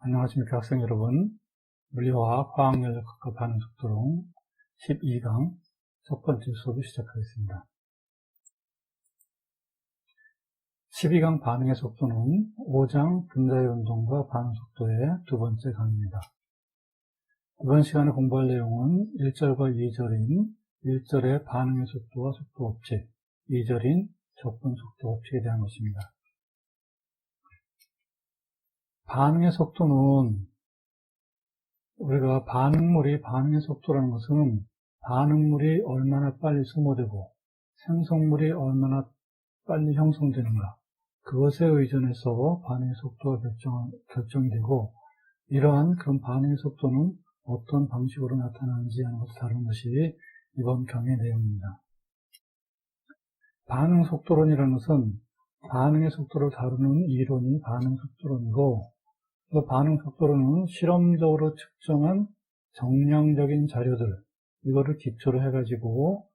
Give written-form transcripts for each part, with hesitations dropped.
안녕하십니까 학생 여러분. 물리화학, 화학연력학과 반응 속도론 12강 첫 번째 수업을 시작하겠습니다. 12강 반응의 속도는 5장 분자의 운동과 반응 속도의 두 번째 강의입니다. 이번 시간에 공부할 내용은 1절과 2절인 1절의 반응의 속도와 속도 법칙, 2절인 적분 속도 법칙에 대한 것입니다. 반응의 속도는 우리가 반응물이 반응의 속도라는 것은 반응물이 얼마나 빨리 소모되고 생성물이 얼마나 빨리 형성되는가 그것에 의존해서 반응의 속도가 결정이 되고 이러한 그런 반응의 속도는 어떤 방식으로 나타나는지 하는 것을 다루는 것이 이번 강의 내용입니다. 반응 속도론이라는 것은 반응의 속도를 다루는 이론이 반응 속도론이고 그 반응 속도로는 실험적으로 측정한 정량적인 자료들, 이거를 기초로 해가지고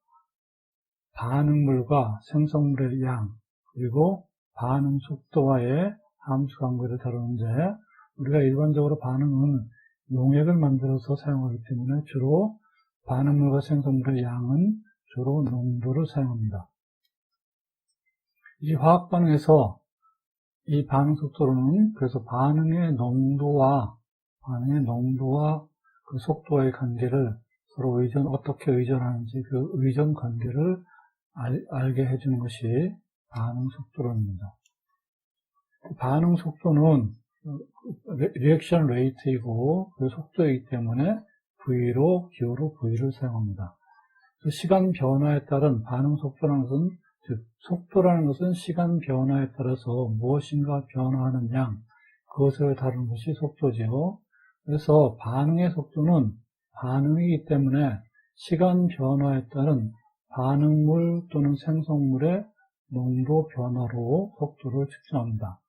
반응물과 생성물의 양, 그리고 반응 속도와의 함수 관계를 다루는데 우리가 일반적으로 반응은 용액을 만들어서 사용하기 때문에 주로 반응물과 생성물의 양은 주로 농도를 사용합니다. 이 화학 반응에서 이 반응 속도로는 그래서 반응의 농도와 그 속도와의 관계를 서로 어떻게 의존하는지 그 의존 관계를 알게 해주는 것이 반응 속도론입니다. 반응 속도는 리액션 레이트이고 그 속도이기 때문에 기호로 V를 사용합니다. 시간 변화에 따른 반응 속도라는 것은 즉, 속도라는 것은 시간 변화에 따라서 무엇인가 변화하는 양, 그것을 다루는 것이 속도지요. 그래서 반응의 속도는 반응이기 때문에 시간 변화에 따른 반응물 또는 생성물의 농도 변화로 속도를 측정합니다.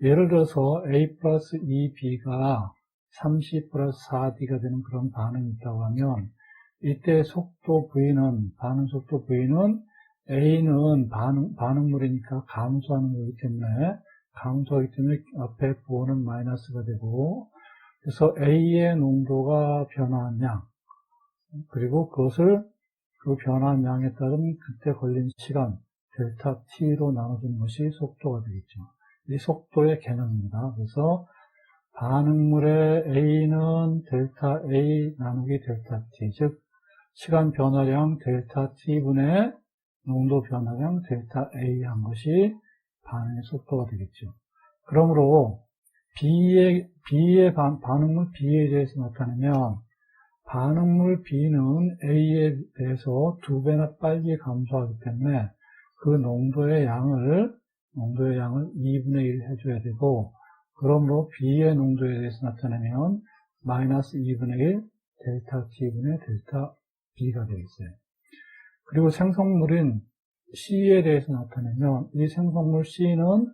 예를 들어서 A 플러스 2B가 30 플러스 4D가 되는 그런 반응이 있다고 하면 이때 속도 V는, 반응 속도 V는 A는 반응물이니까 감소하는 거기 때문에 감소하기 때문에 앞에 부호는 마이너스가 되고 그래서 A의 농도가 변화한 양 그리고 그 변화한 양에 따른 그때 걸린 시간 델타 T로 나눠주는 것이 속도가 되겠죠. 이 속도의 개념입니다. 그래서 반응물의 A는 델타 A 나누기 델타 T 즉 시간 변화량 델타 T분의 농도 변화량 델타 A 한 것이 반응의 속도가 되겠죠. 그러므로 반응물 B에 대해서 나타내면 반응물 B는 A에 대해서 2배나 빨리 감소하기 때문에 그 농도의 양을 2분의 1 해줘야 되고 그러므로 B의 농도에 대해서 나타내면 마이너스 2분의 1 델타 T분의 델타 B가 되겠어요. 그리고 생성물인 C에 대해서 나타내면 이 생성물 C는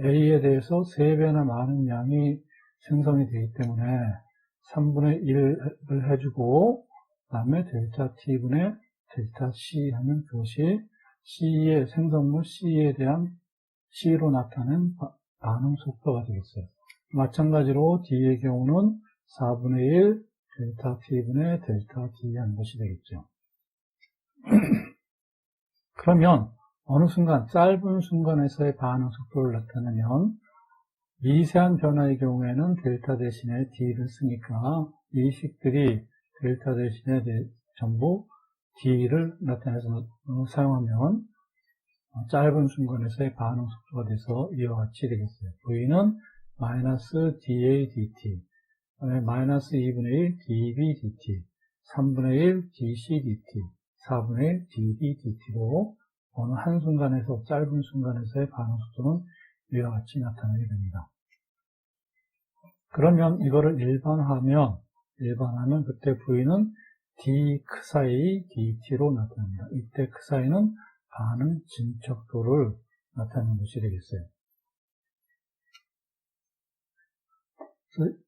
A에 대해서 3배나 많은 양이 생성이 되기 때문에 3분의 1을 해주고 그 다음에 델타 T분의 델타 C 하면 그것이 생성물 C에 대한 C로 나타낸 반응 속도가 되겠어요. 마찬가지로 D의 경우는 4분의 1 델타 T분의 델타 D 하는 것이 되겠죠. 그러면 어느 순간 짧은 순간에서의 반응 속도를 나타내면 미세한 변화의 경우에는 델타 대신에 D를 쓰니까 이 식들이 델타 대신에 전부 D를 나타내서 사용하면 짧은 순간에서의 반응 속도가 돼서 이와 같이 되겠어요. V는 마이너스 dA dt, 마이너스 2분의 1 dB dt, 3분의 1 dC dt, 4분의 1 dB dt로 어느 한 순간에서 짧은 순간에서의 반응 속도는 이와 같이 나타나게 됩니다. 그러면 이거를 일반화하면 그때 V는 d 크사이 dt로 나타납니다. 이때 크사이는 반응 진척도를 나타내는 것이 되겠어요.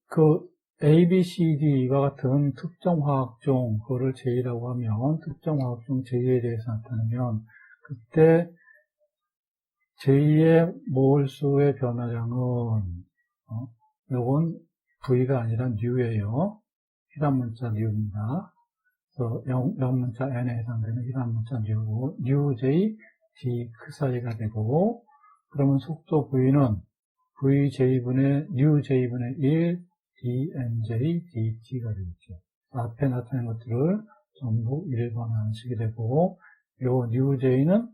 그 A, B, C, D와 같은 특정 화학종, 그거를 J라고 하면 특정 화학종 J에 대해서 나타내면 그때 J의 몰수의 변화량은 요건 V가 아니라 New예요. 희란 문자 New입니다. 그래서 영문자 N에 해당되는 희란 문자 New고, Newj, D 그 사이가 되고, 그러면 속도 V는 VJ분의 Newj분의 1, DNJ, DT가 되겠죠. 앞에 나타낸 것들을 전부 일반화하는 식이 되고, 요 Newj는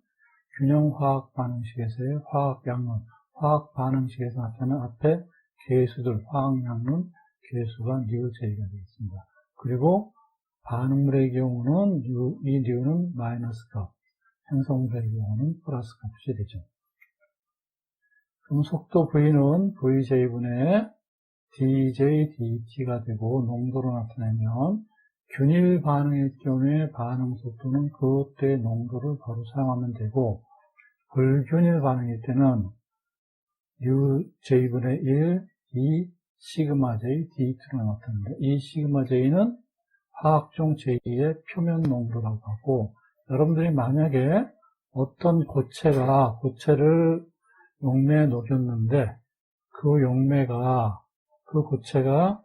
균형화학 반응식에서의 화학 양론, 화학 반응식에서 나타나는 앞에 계수들, 화학 양론, 계수가 Newj가 되겠습니다. 그리고 반응물의 경우는 이 New는 마이너스 값, 생성물의 경우는 플러스 값이 되죠. 그럼 속도 V는 VJ분의 DJ, DT가 되고 농도로 나타내면 균일 반응일 경우에 반응 속도는 그때의 농도를 바로 사용하면 되고, 불균일 반응일 때는 UJ분의 1, 이 시그마 J, D2로 나타납니다. 이 시그마 J는 화학종 제2의 표면 농도라고 하고, 여러분들이 만약에 어떤 고체를 용매에 녹였는데 그 고체가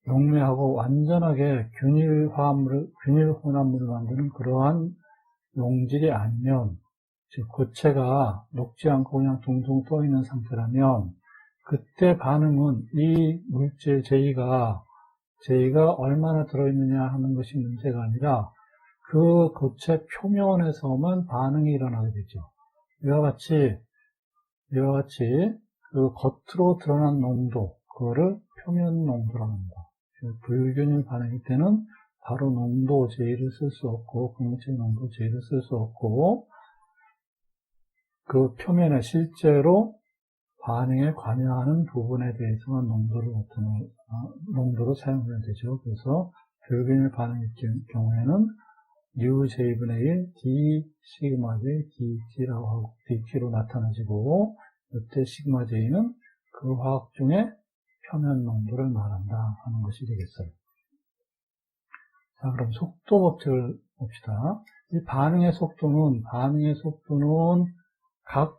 용매하고 완전하게 균일 혼합물을 만드는 그러한 용질이 아니면, 즉 고체가 녹지 않고 그냥 둥둥 떠 있는 상태라면, 그때 반응은 이 물질 J가 얼마나 들어있느냐 하는 것이 문제가 아니라 그 고체 표면에서만 반응이 일어나게 되죠. 이와 같이 그 겉으로 드러난 농도, 그거를 표면 농도라고 합니다. 불균일 반응일 때는 바로 농도 J를 쓸 수 없고, 공체 농도 J를 쓸 수 없고, 그 표면에 실제로 반응에 관여하는 부분에 대해서만 농도로 사용하면 되죠. 그래서 불균일 반응일 경우에는 UJ분의 1, D, 시그마 J, DT라고 하고, DT로 나타나지고, 이때 시그마 J는 그 화학중의 표면 농도를 말한다 하는 것이 되겠어요. 자, 그럼 속도 법칙을 봅시다. 이 반응의 속도는 각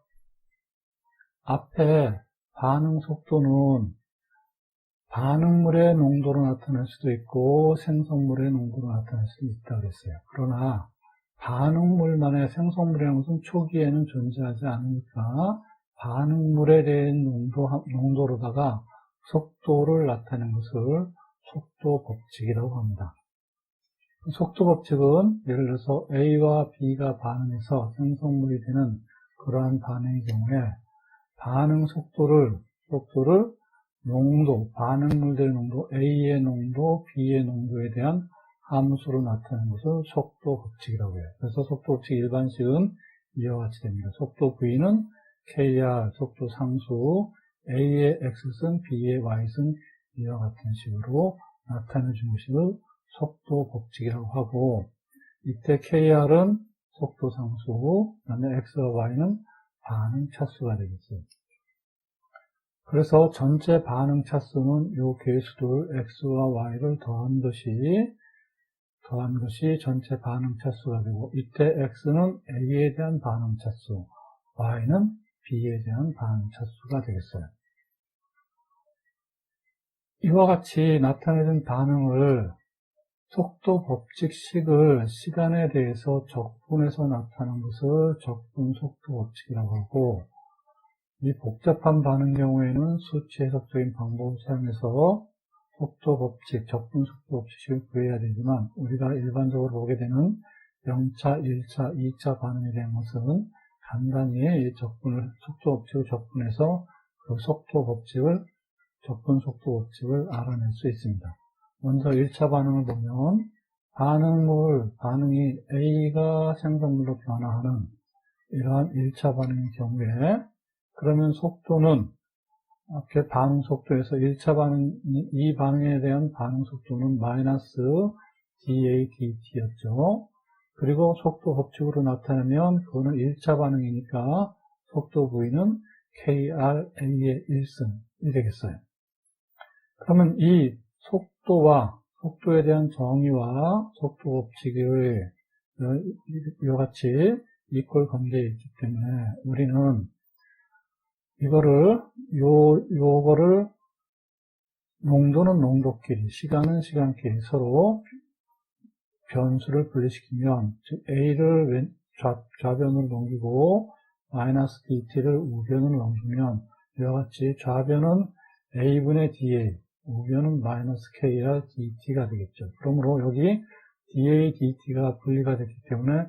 앞에 반응 속도는 반응물의 농도로 나타날 수도 있고 생성물의 농도로 나타날 수도 있다고 그랬어요. 그러나 반응물만의 생성물이라는 것은 초기에는 존재하지 않으니까 반응물에 대한 농도로다가 속도를 나타내는 것을 속도 법칙이라고 합니다. 속도 법칙은 예를 들어서 A와 B가 반응해서 생성물이 되는 그러한 반응의 경우에 반응 속도를 반응물들의 농도, A의 농도, B의 농도에 대한 함수로 나타내는 것을 속도 법칙이라고 해요. 그래서 속도 법칙 일반식은 이와 같이 됩니다. 속도 V는 KR, 속도 상수, A의 X승, B의 Y승, 이와 같은 식으로 나타내 준 것을 속도 법칙이라고 하고, 이때 KR은 속도 상수, 그 다음에 X와 Y는 반응 차수가 되겠어요. 그래서 전체 반응 차수는 요 계수들 X와 Y를 더한 것이 전체 반응 차수가 되고, 이때 X는 A에 대한 반응 차수, Y는 B에 대한 반응 차수가 되겠어요. 이와 같이 나타내는 반응을 속도 법칙식을 시간에 대해서 적분해서 나타나는 것을 적분 속도 법칙이라고 하고, 이 복잡한 반응 경우에는 수치 해석적인 방법을 사용해서 속도 법칙, 적분 속도 법칙을 구해야 되지만, 우리가 일반적으로 보게 되는 0차, 1차, 2차 반응에 대한 것은 간단히 이 속도 법칙을 적분해서 그 적분 속도 법칙을 알아낼 수 있습니다. 먼저 1차 반응을 보면, 반응이 A가 생성물로 변화하는 이러한 1차 반응의 경우에, 그러면 속도는 앞에 반응 속도에서 1차 이 반응에 대한 반응 속도는 마이너스 DADT였죠. 그리고 속도 법칙으로 나타내면 그거는 1차 반응이니까 속도 V는 KRA의 1승이 되겠어요. 그러면 이 속도에 대한 정의와 속도 법칙을 이와 같이 이퀄 관계에 있기 때문에 우리는 요거를 농도는 농도끼리, 시간은 시간끼리 서로 변수를 분리시키면, 즉 A를 좌변으로 넘기고 마이너스 DT를 우변으로 넘기면 이와 같이 좌변은 A분의 DA, 우변은 마이너스 KR DT가 되겠죠. 그러므로 여기 DA, DT가 분리가 됐기 때문에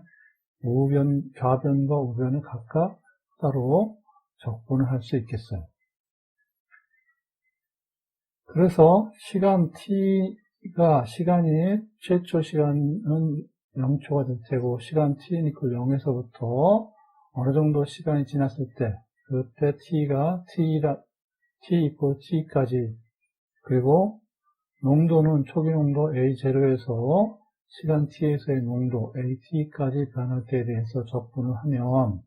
좌변과 우변을 각각 따로 적분을 할 수 있겠어요. 그래서 시간 T가 최초 시간은 0초가 될 테고, 시간 T니까 0에서부터 어느 정도 시간이 지났을 때, 그때 T가 T 이퀄 T까지, 그리고 농도는 초기 농도 A0에서 시간 T에서의 농도 AT까지 변할 때에 대해서 적분을 하면,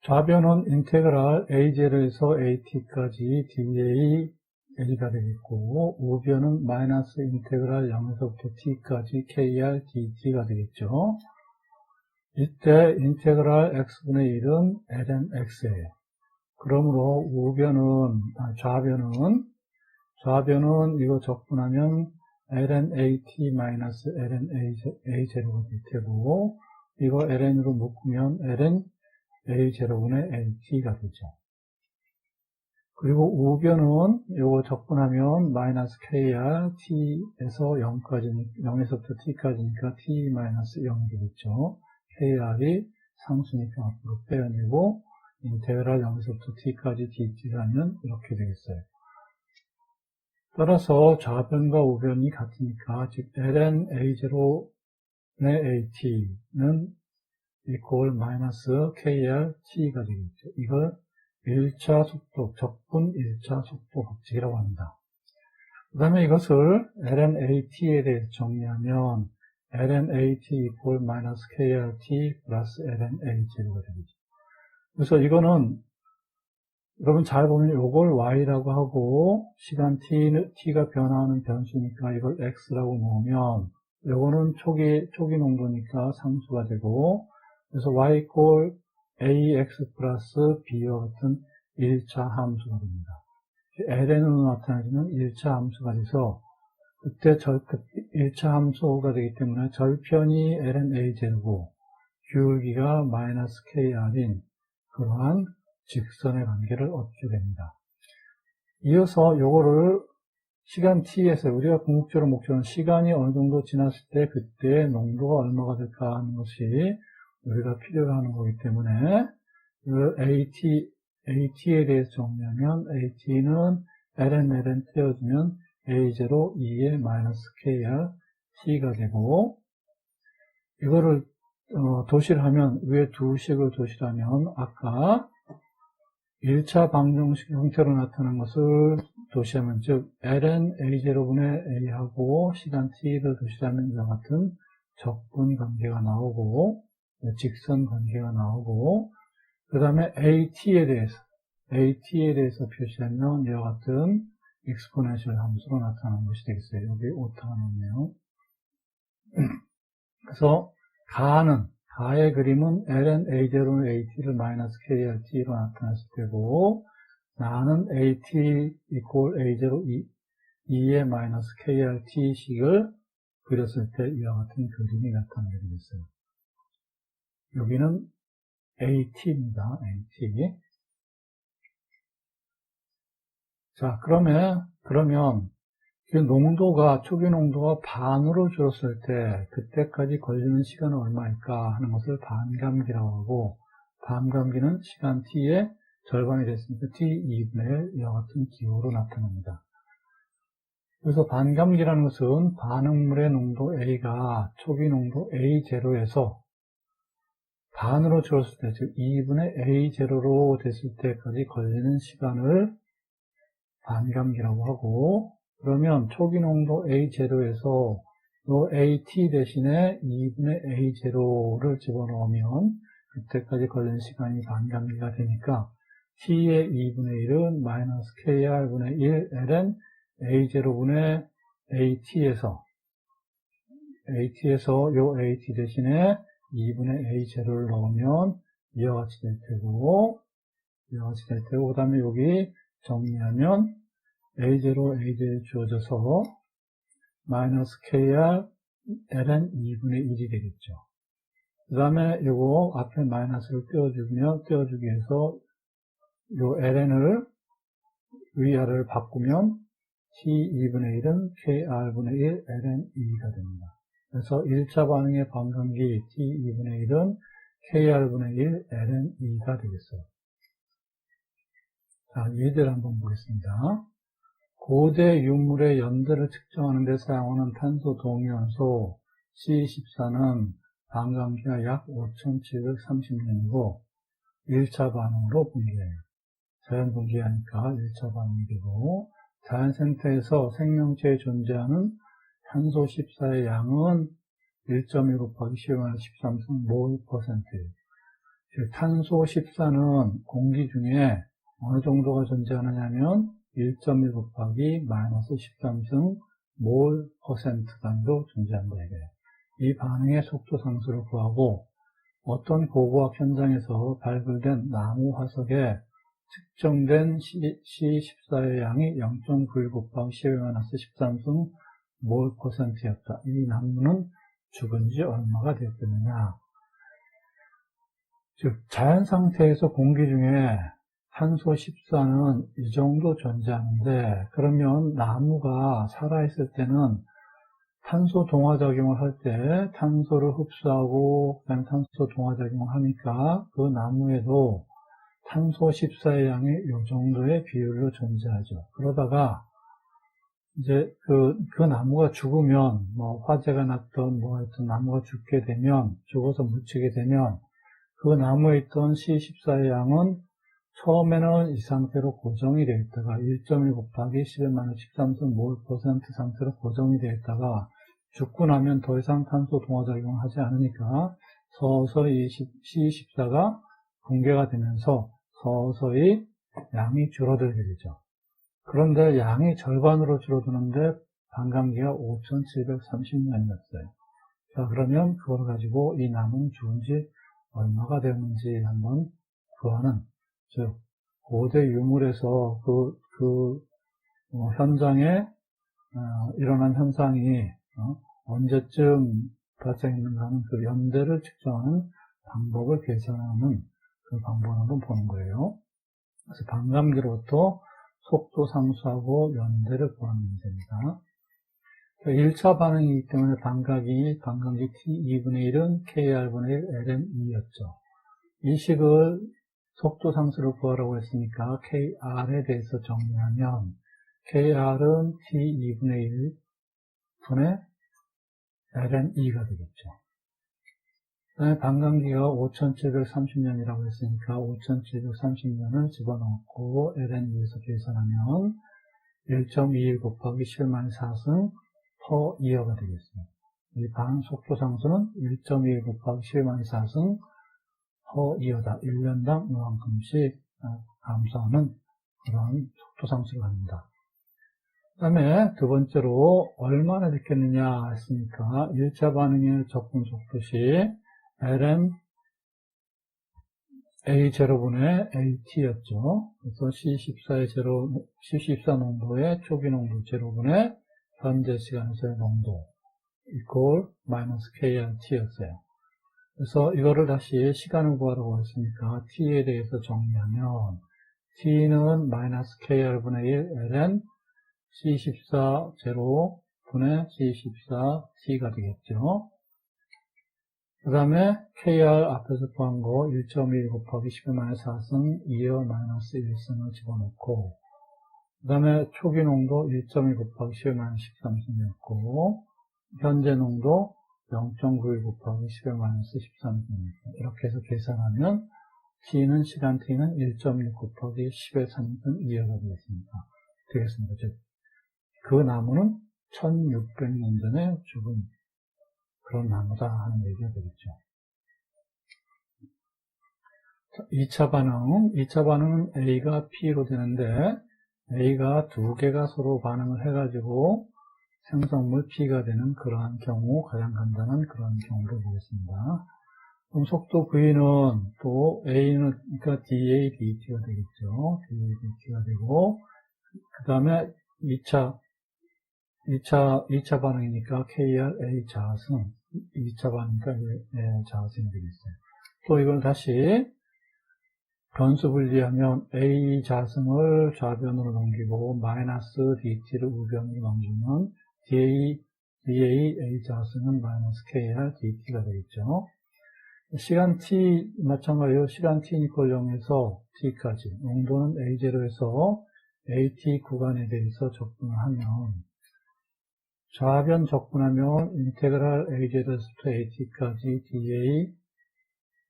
좌변은 인테그랄 A0에서 AT까지 DA A가 되겠고, 우변은 마이너스 인테그랄 0에서부터 T까지 KR DT가 되겠죠. 이때 인테그랄 X분의 1은 ln X예요. 그러므로 좌변은 이거 적분하면 ln AT 마이너스 ln A0가 될 테고, 이거 ln으로 묶으면 ln A0분의 AT가 되죠. 그리고 우변은 이거 적분하면 마이너스 KR T에서 0에서부터 T까지니까 T 마이너스 0이 되겠죠. KR이 상수니까 앞으로 빼어내고, 인테그랄 0에서부터 T까지 DT라면 이렇게 되겠어요. 따라서 좌변과 우변이 같으니까, 즉 ln A0의 AT는 equal 마이너스 KR T가 되겠죠. 이걸 1차 속도, 적분 1차 속도 법칙이라고 합니다. 그 다음에 이것을 ln AT에 대해서 정리하면 ln AT equal 마이너스 KR T 플러스 ln A0가 되겠죠. 그래서 이거는 여러분 잘 보면 이걸 Y라고 하고, 시간 T가 변화하는 변수니까 이걸 X라고 놓으면, 이거는 초기 농도니까 상수가 되고, 그래서 Y equal AX 플러스 B와 같은 1차 함수가 됩니다. ln으로 나타나지는 1차 함수가 돼서, 그때 1차 함수가 되기 때문에 절편이 ln A0고, 기울기가 마이너스 KR인 그러한 직선의 관계를 얻게 됩니다. 이어서 요거를 시간 T에서 우리가 궁극적으로 목표는 시간이 어느 정도 지났을 때 그때 농도가 얼마가 될까 하는 것이 우리가 필요로 하는 거기 때문에 그 AT에 대해서 정리하면 AT는 ln 떼어주면 A0 2의 마이너스 KR T가 되고, 이거를 도시를 하면, 위에 두 식을 도시하면 아까 1차 방정식 형태로 나타난 것을 도시하면, 즉 ln A0분의 A하고 시간 T를 도시하면 이와 같은 적분 관계가 나오고 직선 관계가 나오고, 그 다음에 AT에 대해서 표시하면 이와 같은 exponential 함수로 나타나는 것이 되겠어요. 여기 오타가 나오네요. 그래서 가의 그림은 ln A0는 AT를 마이너스 KRT로 나타났을 때고, 나는 AT equal A0 2의 마이너스 KRT식을 그렸을 때 이와 같은 그림이 나타나게 되겠어요. 여기는 AT입니다. AT. 자, 그러면 초기 농도가 반으로 줄었을 때 그때까지 걸리는 시간은 얼마일까 하는 것을 반감기라고 하고, 반감기는 시간 T의 절반이 됐으니까 T2분의 1 이와 같은 기호로 나타납니다. 그래서 반감기라는 것은 반응물의 농도 A가 초기 농도 A0에서 반으로 줄었을 때, 즉 2분의 A0로 됐을 때까지 걸리는 시간을 반감기라고 하고, 그러면 초기 농도 A0에서 요 AT 대신에 2분의 A0를 집어넣으면 그때까지 걸리는 시간이 반감기가 되니까 T의 2분의 1은 마이너스 KR분의 1 ln A0분의 AT에서 요 AT 대신에 2분의 A0를 넣으면 이와 같이 될 테고, 이와 같이 될 테고, 그 다음에 여기 정리하면 A0, A0 주어져서 마이너스 KR ln 2분의 1이 되겠죠. 그 다음에 이거 앞에 마이너스를 띄워주기 위해서 요 ln을 위아래를 바꾸면 T2분의 1은 KR분의 1 ln 2가 됩니다. 그래서 1차 반응의 반감기 T2분의 1은 KR분의 1 ln 2가 되겠어요. 자, 예제를 한번 보겠습니다. 고대 유물의 연대를 측정하는 데 사용하는 탄소 동위원소 C14는 반감기가 약 5730년이고 1차 반응으로 분기해요. 자연 분기하니까 1차 반응이 되고, 자연 생태에서 생명체에 존재하는 탄소 14의 양은 1.1 곱하기 10^13 몰퍼센트예요. 탄소 14는 공기 중에 어느 정도가 존재하느냐면 1.1 곱하기 마이너스 13승 몰 퍼센트 단위로 존재한다 이거예요. 이 반응의 속도 상수를 구하고 어떤 고고학 현장에서 발굴된 나무 화석에 측정된 C14의 양이 0.91 곱하기 10^13승 몰 퍼센트였다. 이 나무는 죽은 지 얼마가 됐겠느냐. 즉 자연 상태에서 공기 중에 탄소 14는 이 정도 존재하는데, 그러면 나무가 살아있을 때는 탄소 동화작용을 할 때 탄소를 흡수하고 그다음에 탄소 동화작용을 하니까 그 나무에도 탄소 14의 양이 이 정도의 비율로 존재하죠. 그러다가 이제 그 나무가 죽으면 화재가 났던 하여튼 나무가 죽게 되면, 죽어서 묻히게 되면 그 나무에 있던 C14의 양은 처음에는 이 상태로 고정이 되어 있다가 1.1 곱하기 10^13승 몰 퍼센트 상태로 고정이 되어 있다가 죽고 나면 더 이상 탄소 동화작용을 하지 않으니까 서서히 C14가 붕괴가 되면서 서서히 양이 줄어들게 되죠. 그런데 양이 절반으로 줄어드는데 반감기가 5730년이었어요. 자, 그러면 그걸 가지고 이 나무는 죽은 지 얼마가 되는지 한번 구하는, 즉 고대 유물에서 현장에 일어난 현상이 언제쯤 발생했는가 하는 그 연대를 측정하는 방법을 계산하는 그 방법을 한번 보는 거예요. 그래서 반감기로부터 속도 상수하고 연대를 구하는 문제입니다. 1차 반응이기 때문에 반감기 T2분의 1은 KR분의 1 ln 2였죠. 이 식을 속도 상수를 구하라고 했으니까 KR에 대해서 정리하면 KR은 T2분의 1 분의 ln 2가 되겠죠. 그 다음에 반감기가 5730년이라고 했으니까 5730년을 집어넣고 ln 2에서 계산하면 1.21 곱하기 10^4승 퍼 이어가 되겠습니다. 이 반응 속도 상수는 1.21 곱하기 10^4승 퍼 이어다. 1년당 이만큼씩 감소하는 그런 속도 상수를 갖는다. 그 다음에 두 번째로 얼마나 됐겠느냐 했으니까 1차 반응의 접근 속도시 ln A0분의 AT였죠. 그래서 C14 농도의 초기 농도 제로분의 현재 시간에서의 농도 이퀄 마이너스 KRT였어요. 그래서 이거를 다시 시간을 구하라고 했으니까 T에 대해서 정리하면 T는 마이너스 KR분의 1 ln C14 제로분의 C14T가 되겠죠. 그 다음에 KR 앞에서 구한 거 1.1 곱하기 10^4승 2여 마이너스 1승을 집어넣고, 그 다음에 초기 농도 1.1 곱하기 10^13승이었고, 현재 농도 0.91 곱하기 10^13승이었고, 이렇게 해서 계산하면 T는 시간 T는 1.1 곱하기 10의 3승 2여가 되겠습니다. 즉, 그 나무는 1600년 전에 죽은 그런 나무다 하는 얘기가 되겠죠. 2차 반응은 A가 P로 되는데 A가 두 개가 서로 반응을 해가지고 생성물 P가 되는 그러한 경우, 가장 간단한 그런 경우를 보겠습니다. 그럼 속도 V는 또 A는, 그러니까 dA, dt가 되겠죠. dA, dt가 되고, 그 다음에 2차 반응이니까 KR, A 자승, 2차 반응이니까 A 자승이 되겠어요. 또 이걸 다시 변수 분리하면 A 자승을 좌변으로 넘기고 마이너스 DT를 우변으로 넘기면 DA A 자승은 마이너스 KR, DT가 되겠죠. 시간 t 마찬가지로 시간 t니까 0에서 t까지 농도는 A0에서 AT 구간에 대해서 적분을 하면 좌변 적분하면 인테그랄 A0에서부터 AT까지 DA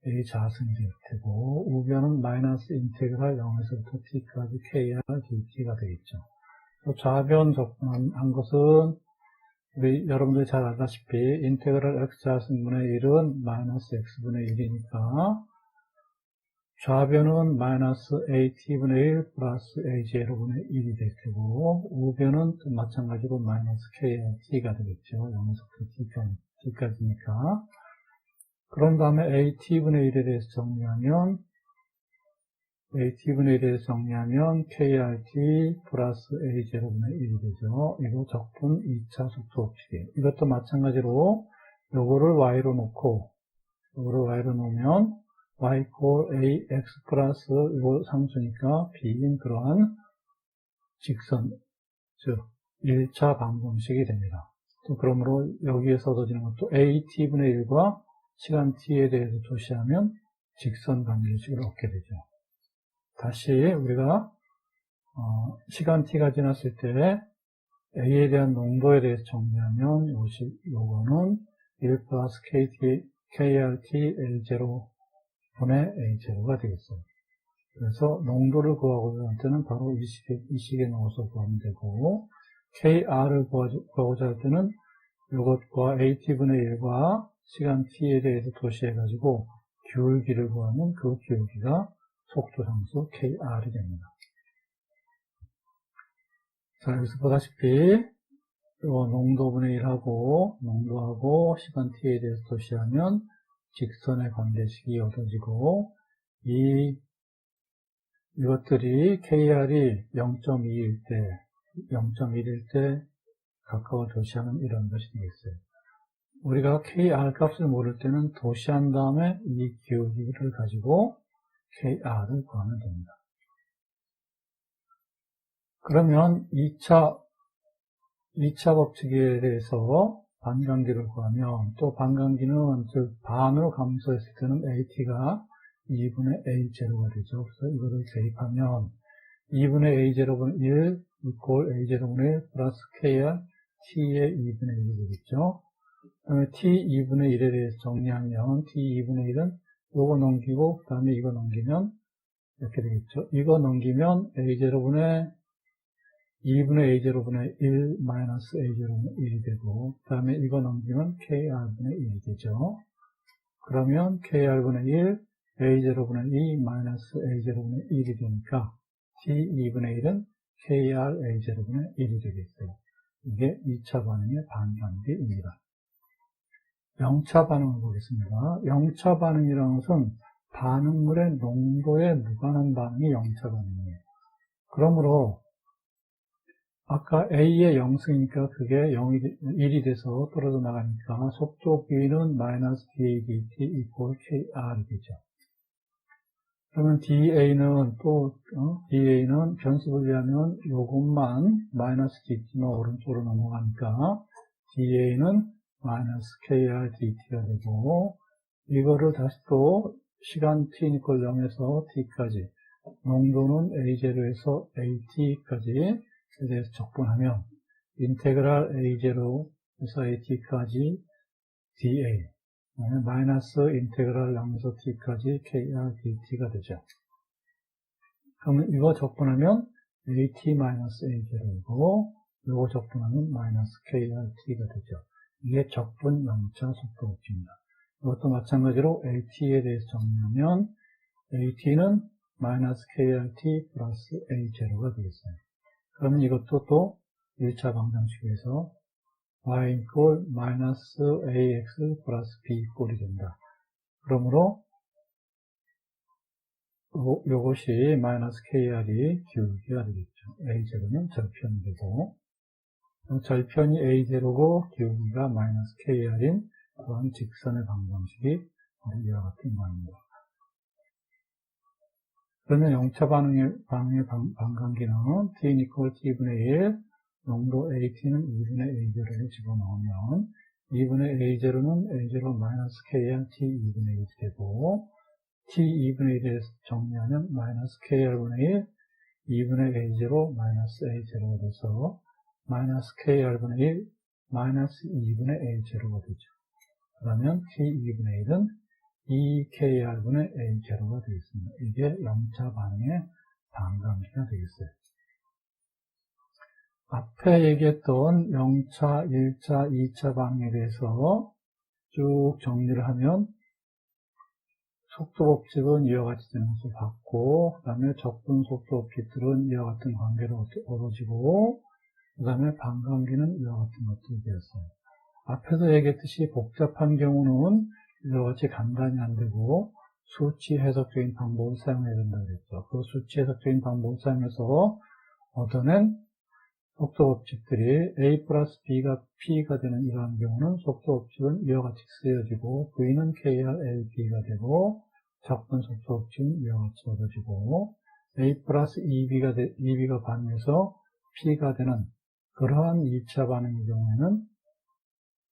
A 자승이 될 테고 우변은 마이너스 인테그랄 0에서부터 t까지 KR DT가 되겠죠. 좌변 적분한 것은 우리 여러분들이 잘 알다시피 인테그랄 x 자승분의 1은 마이너스 x분의 1이니까 좌변은 마이너스 at분의 1 플러스 a0분의 1이 될 테고 우변은 마찬가지로 마이너스 kT가 되겠죠. 0에서부터 t까지니까. 그런 다음에 at분의 1에 대해서 정리하면 KRT 플러스 A0분의 1이 되죠. 이거 적분 2차 속도 법칙이에요. 이것도 마찬가지로 요거를 Y로 놓고, 놓으면 Y 꼴 AX 플러스 이거 상수니까 B인 그러한 직선, 즉 1차 방정식이 됩니다. 또 그러므로 여기에서 얻어지는 것도 AT분의 1과 시간 T에 대해서 도시하면 직선 방정식을 얻게 되죠. 다시 우리가 시간 t가 지났을 때 A에 대한 농도에 대해서 정리하면 요거는 1 플러스 KRT L0분의 A0가 되겠어요. 그래서 농도를 구하고자 할 때는 바로 이 식에 넣어서 구하면 되고 KR을 구하고자 할 때는 이것과 AT분의 1과 시간 t에 대해서 도시해가지고 기울기를 구하면 그 기울기가 속도 상수 KR이 됩니다. 자, 여기서 보다시피, 농도분의 1하고, 농도하고, 시간 t에 대해서 도시하면, 직선의 관계식이 얻어지고, 이것들이 KR이 0.2일 때, 각각을 도시하면 이런 것이 되겠어요. 우리가 KR 값을 모를 때는 도시한 다음에 이 기울기를 가지고, KR을 구하면 됩니다. 그러면 2차 법칙에 대해서 반감기를 구하면 또 반감기는 즉 반으로 감소했을 때는 AT가 2분의 A0가 되죠. 그래서 이거를 대입하면 2분의 A0분의 1 이꼴 A0분의 1 플러스 KR T의 2분의 1이 되겠죠. 그다음에 T 2분의 1에 대해서 정리하면 T 2분의 1은 요거 넘기고, 그 다음에 이거 넘기면, 이렇게 되겠죠. 이거 넘기면 A0분의 2분의 A0분의 1 마이너스 A0분의 1이 되고, 그 다음에 이거 넘기면 KR분의 1이 되죠. 그러면 KR분의 1, A0분의 2 마이너스 A0분의 1이 되니까 T2분의 1은 KR A0분의 1이 되겠어요. 이게 2차 반응의 반감기입니다. 0차 반응을 보겠습니다. 0차 반응이라는 것은 반응물의 농도에 무관한 반응이 0차 반응이에요. 그러므로 아까 A의 0승이니까 그게 1이 돼서 떨어져 나가니까 속도 V는 마이너스 DA dt 이퀄 KR이 되죠. 그러면 DA는 변수 분리하면 요것만 마이너스 DT만 오른쪽으로 넘어가니까 DA는 마이너스 KR DT가 되고, 이거를 다시 또 시간 t니까 0에서 t까지, 농도는 A0에서 AT까지 대해서 적분하면 인테그랄 A0에서 AT까지 DA 마이너스 인테그랄 0에서 t까지 KR DT가 되죠. 그러면 이거 적분하면 AT 마이너스 A0이고 이거 적분하면 마이너스 KRT가 되죠. 이게 적분 0차 속도 법칙입니다. 이것도 마찬가지로 AT에 대해서 정리하면 AT는 마이너스 KRT 플러스 A0가 되겠어요. 그러면 이것도 또 1차 방정식에서 y 꼴 마이너스 AX 플러스 B 꼴이 된다. 그러므로 요것이 마이너스 KR이 기울기가 되겠죠. A0는 절편이 되고, 절편이 A0고 기울기가 마이너스 KR인 그런 직선의 방정식이 이와 같은 모양입니다. 그러면 영차 반응의 반감기는 T는 equal T분의 1, 농도 AT는 2분의 A0를 집어넣으면 2분의 A0는 A0 마이너스 KR T 2분의 1이 되고, T 2분의 1에서 정리하면 마이너스 KR분의 1, 2분의 A0 마이너스 A0가 돼서 마이너스 KR분의 1, 마이너스 2분의 A0가 되죠. 그러면 T 2분의 1은 2KR분의 A0가 되겠습니다. 이게 영차 반응의 반감기가 되겠어요. 앞에 얘기했던 0차, 1차, 2차 반응에 대해서 쭉 정리를 하면 속도 법칙은 이와 같이 되는 것을 봤고, 그 다음에 적분 속도 법칙들은 이와 같은 관계로 이루어지고, 그 다음에 반감기는 이와 같은 것들이 되었어요. 앞에서 얘기했듯이 복잡한 경우는 이와 같이 간단히 안 되고 수치 해석적인 방법을 사용해야 된다고 그랬죠. 그 수치 해석적인 방법을 사용해서 얻어낸 속도 법칙들이 A 플러스 B가 P가 되는 이러한 경우는 속도 법칙은 이와 같이 쓰여지고 V는 KR LP가 되고 적분 속도 법칙은 이와 같이 얻어지고 A 플러스 EB가 반응해서 P가 되는 그러한 2차 반응의 경우에는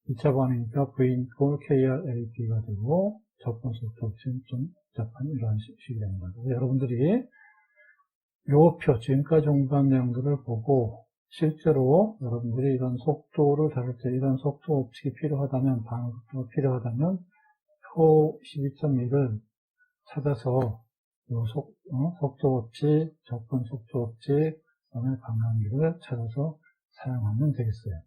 2차 반응이니까 V KR LP가 되고 적분 속도 법칙은 좀 복잡한 이러한 식이 됩니다. 여러분들이 요 표, 지금까지 공부한 내용들을 보고 실제로 여러분들이 이런 속도를 다룰 때 이런 속도 법칙이 필요하다면, 반응 속도가 필요하다면 표 12.1을 찾아서 요 속도 법칙, 적분 속도 법칙, 그다음에 반감기를 찾아서 사용하면 되겠어요.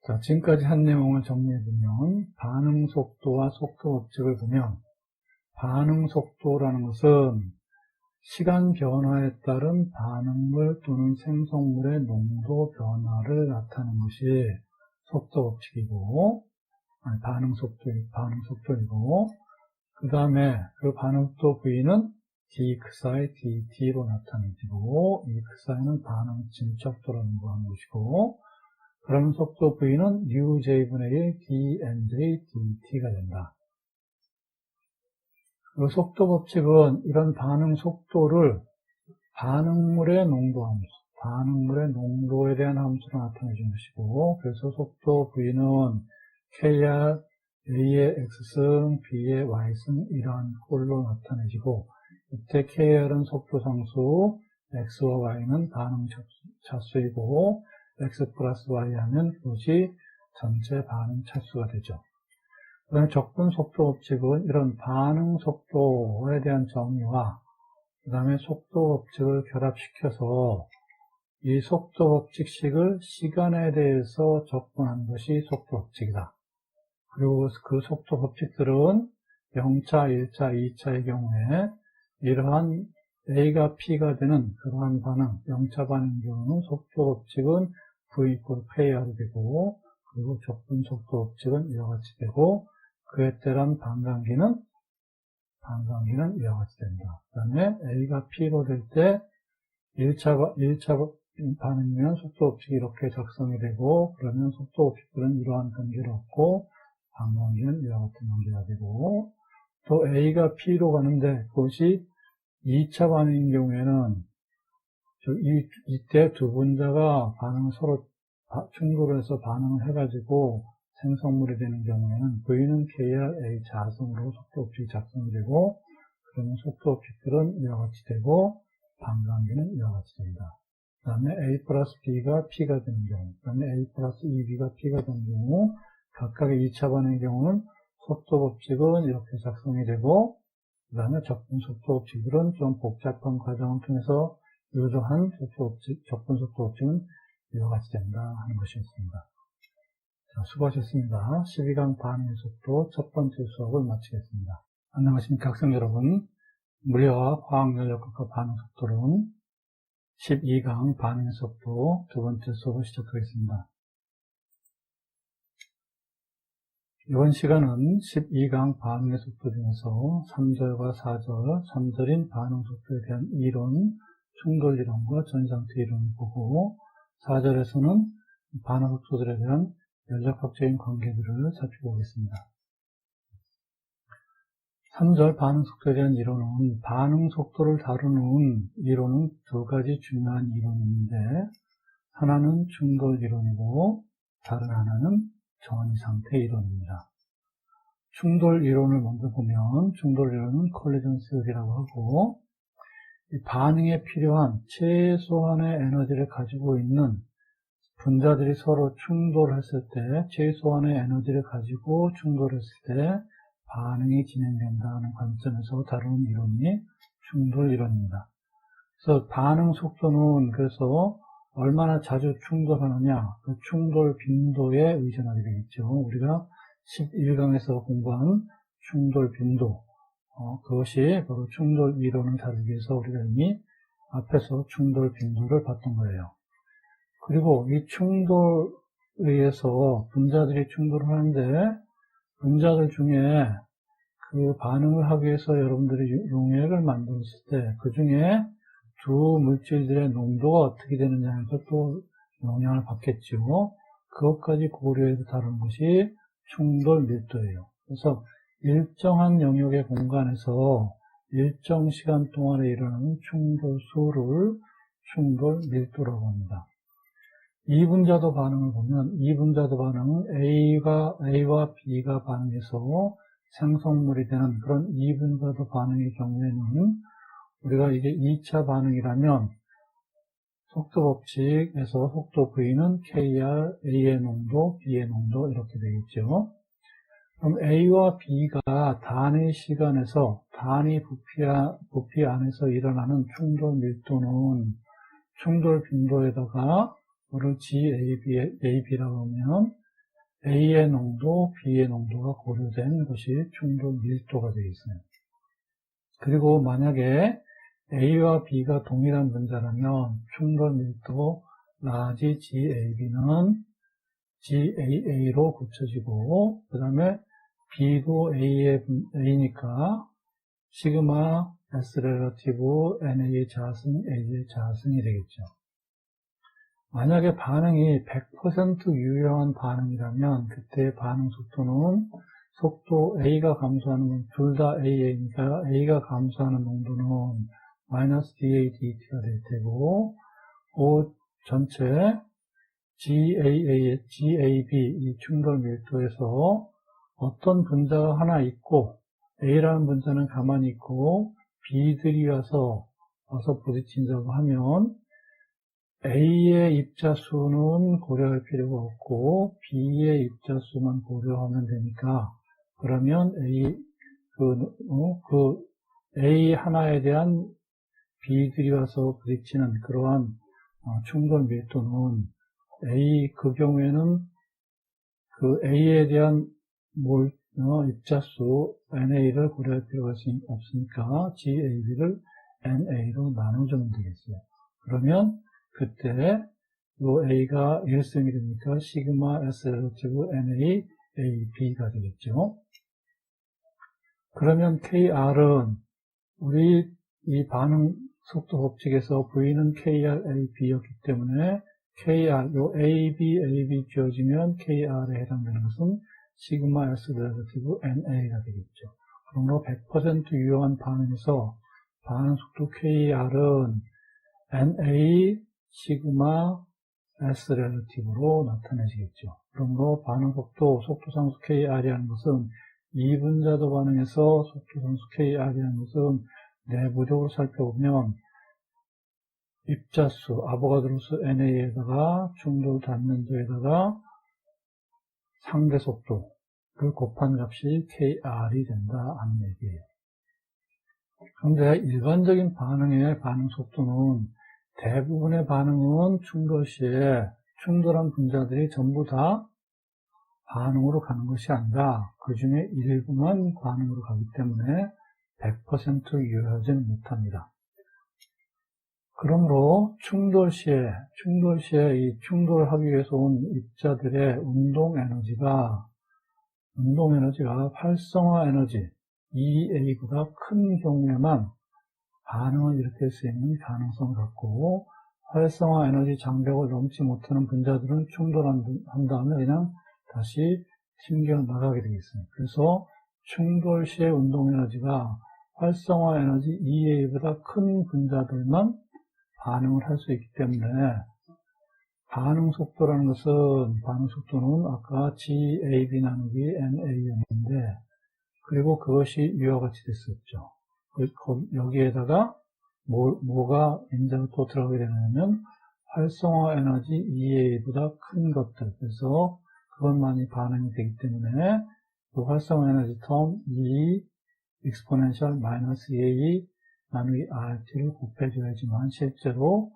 자, 지금까지 한 내용을 정리해보면 반응 속도와 속도 법칙을 보면 반응 속도라는 것은 시간 변화에 따른 반응물 또는 생성물의 농도 변화를 나타내는 것이 속도 법칙이고, 반응 속도이고, 그 다음에 그 반응 속도 V는 dxi dt로 나타내지고, 이 xi는 반응 진척도라는 거 하는 것이고, 그러면 속도 V는 UJ분의 1 dNJ dt가 된다. 그 속도 법칙은 이런 반응 속도를 반응물의 농도 함수, 반응물의 농도에 대한 함수로 나타내 준 것이고, 그래서 속도 V는 Kr, A의 X승, B의 Y승 이러한 꼴로 나타내지고, 이때 Kr은 속도 상수, X와 Y는 반응 차수이고, X 플러스 Y 하면 그것이 전체 반응 차수가 되죠. 그 다음에 적분 속도 법칙은 이런 반응 속도에 대한 정의와 그 다음에 속도 법칙을 결합시켜서 이 속도 법칙식을 시간에 대해서 적분한 것이 속도 법칙이다. 그리고 그 속도 법칙들은 0차, 1차, 2차의 경우에 이러한 A가 P가 되는 그러한 반응, 0차 반응의 경우는 속도 법칙은 V equal KR이 되고, 그리고 적분 속도 법칙은 이와 같이 되고, 그에 따른 반감기는 이와 같이 된다. 그 다음에 A가 P로 될 때 1차 반응이면 속도 법칙이 이렇게 작성이 되고, 그러면 속도 법칙들은 이러한 관계를 얻고, 반감기는 이와 같은 관계가 되고, 또 A가 P로 가는데 그것이 2차 반응인 경우에는 이때 두 분자가 서로 충돌을 해서 반응을 해가지고 생성물이 되는 경우에는 V는 KR A 자성으로 속도 법칙이 작성이 되고, 그러면 속도 법칙들은 이와 같이 되고, 반감기는 이와 같이 됩니다. 그 다음에 A 플러스 B가 P가 되는 경우, 그 다음에 A 플러스 2B가 P가 되는 경우, 각각의 2차 반응의 경우는 속도 법칙은 이렇게 작성이 되고, 그 다음에 적분 속도 법칙들은 좀 복잡한 과정을 통해서 유도한 적분 속도 법칙은 이와 같이 된다 하는 것이었습니다. 자, 수고하셨습니다. 12강 반응의 속도 첫 번째 수업을 마치겠습니다. 안녕하십니까 학생 여러분. 물리와 화학연력학과 반응 속도론 12강 반응의 속도 두 번째 수업을 시작하겠습니다. 이번 시간은 12강 반응의 속도 중에서 3절과 4절, 3절인 반응 속도에 대한 이론, 충돌 이론과 전상태 이론을 보고 4절에서는 반응 속도들에 대한 연력학적인 관계들을 살펴보겠습니다. 3절 반응 속도에 대한 이론은 반응 속도를 다루는 이론은 두 가지 중요한 이론인데 하나는 충돌 이론이고 다른 하나는 전상태 이론입니다. 충돌 이론을 먼저 보면 충돌 이론은 콜리전 스리라고 하고 이 반응에 필요한 최소한의 에너지를 가지고 있는 분자들이 서로 충돌했을 때 최소한의 에너지를 가지고 충돌했을 때 반응이 진행된다는 관점에서 다루는 이론이 충돌 이론입니다. 그래서 반응 속도는 그래서 얼마나 자주 충돌하느냐, 그 충돌 빈도에 의존하게 되겠죠. 우리가 11강에서 공부한 충돌 빈도, 그것이 바로 충돌 이론을 다루기 위해서 우리가 이미 앞에서 충돌 빈도를 봤던 거예요. 그리고 이 충돌에 의해서 분자들이 충돌을 하는데 분자들 중에 그 반응을 하기 위해서 여러분들이 용액을 만들었을 때 그 중에 두 물질들의 농도가 어떻게 되느냐에서 또 영향을 받겠죠. 그것까지 고려해서 다루는 것이 충돌 밀도예요. 그래서 일정한 영역의 공간에서 일정 시간 동안에 일어나는 충돌 수를 충돌 밀도라고 합니다. 이분자도 반응을 보면 이분자도 반응은 A와 B가 반응해서 생성물이 되는 그런 이분자도 반응의 경우에는 우리가 이게 2차 반응이라면 속도 법칙에서 속도 V는 KR, A의 농도, B의 농도 이렇게 되겠죠. 그럼 A와 B가 단위 시간에서 단위 부피 안에서 일어나는 충돌 밀도는 충돌 빈도에다가 이를 GAB라고 하면 A의 농도, B의 농도가 고려된 것이 충돌 밀도가 되겠어요. 그리고 만약에 A와 B가 동일한 분자라면 충돌 밀도 라지 GAB는 GAA로 굳혀지고 그 다음에 B도 A니까 시그마 S 렐러티브 NA의 자승, A의 자승이 되겠죠. 만약에 반응이 100% 유효한 반응이라면 그때 반응 속도는 속도 A가 감소하는 건 둘 다 AA니까 A가 감소하는 농도는 마이너스 DADT가 될 테고 그 전체 GAB 이 충돌 밀도에서 어떤 분자가 하나 있고 A라는 분자는 가만히 있고 B들이 와서 부딪힌다고 하면 A의 입자수는 고려할 필요가 없고 B의 입자수만 고려하면 되니까 그러면 A 하나에 대한 B들이 와서 부딪히는 그러한 충돌 밀도는 그 경우에는 그 A에 대한 입자수 NA를 고려할 필요가 없으니까 GAB를 NA로 나눠주면 되겠어요. 그러면 그때 이 A가 1승이 되니까 시그마 S 렐러티브 NA AB가 되겠죠. 그러면 KR은 우리 이 반응 속도 법칙에서 V는 KR, AB였기 때문에 KR, 요 AB 지어지면 KR에 해당되는 것은 시그마 S 렐러티브 NA가 되겠죠. 그러므로 100% 유효한 반응에서 반응 속도 KR은 NA 시그마 S 렐러티브로 나타내시겠죠. 그러므로 반응 속도 상수 KR이라는 것은 이분자도 반응에서 속도 상수 KR이라는 것은 내부적으로 살펴보면 입자수 아보가드로수 NA에다가 충돌 단면도에다가 상대 속도를 곱한 값이 KR이 된다 하는 얘기예요. 그런데 일반적인 반응의 반응 속도는 대부분의 반응은 충돌 시에 충돌한 분자들이 전부 다 반응으로 가는 것이 아니라 그 중에 일부만 반응으로 가기 때문에 100% 유효하지는 못합니다. 그러므로 충돌 시에 이 충돌하기 위해서 온 입자들의 운동 에너지가 운동 에너지가 활성화 에너지 EA보다 큰 경우에만 반응을 일으킬 수 있는 가능성을 갖고, 활성화 에너지 장벽을 넘지 못하는 분자들은 충돌한 다음에 그냥 다시 튕겨 나가게 되겠습니다. 그래서 충돌 시의 운동 에너지가 활성화 에너지 EA보다 큰 분자들만 반응을 할 수 있기 때문에, 반응 속도라는 것은, 반응 속도는 아까 GAB 나누기 NA였는데, 그리고 그것이 위와 같이 됐었죠. 여기에다가 뭐가 인자가 또 들어가게 되냐면 활성화 에너지 EA보다 큰 것들, 그래서 그것만이 반응이 되기 때문에 그 활성화 에너지 텀 E exponential 마이너스 EA 나누기 RT를 곱해줘야지만 실제로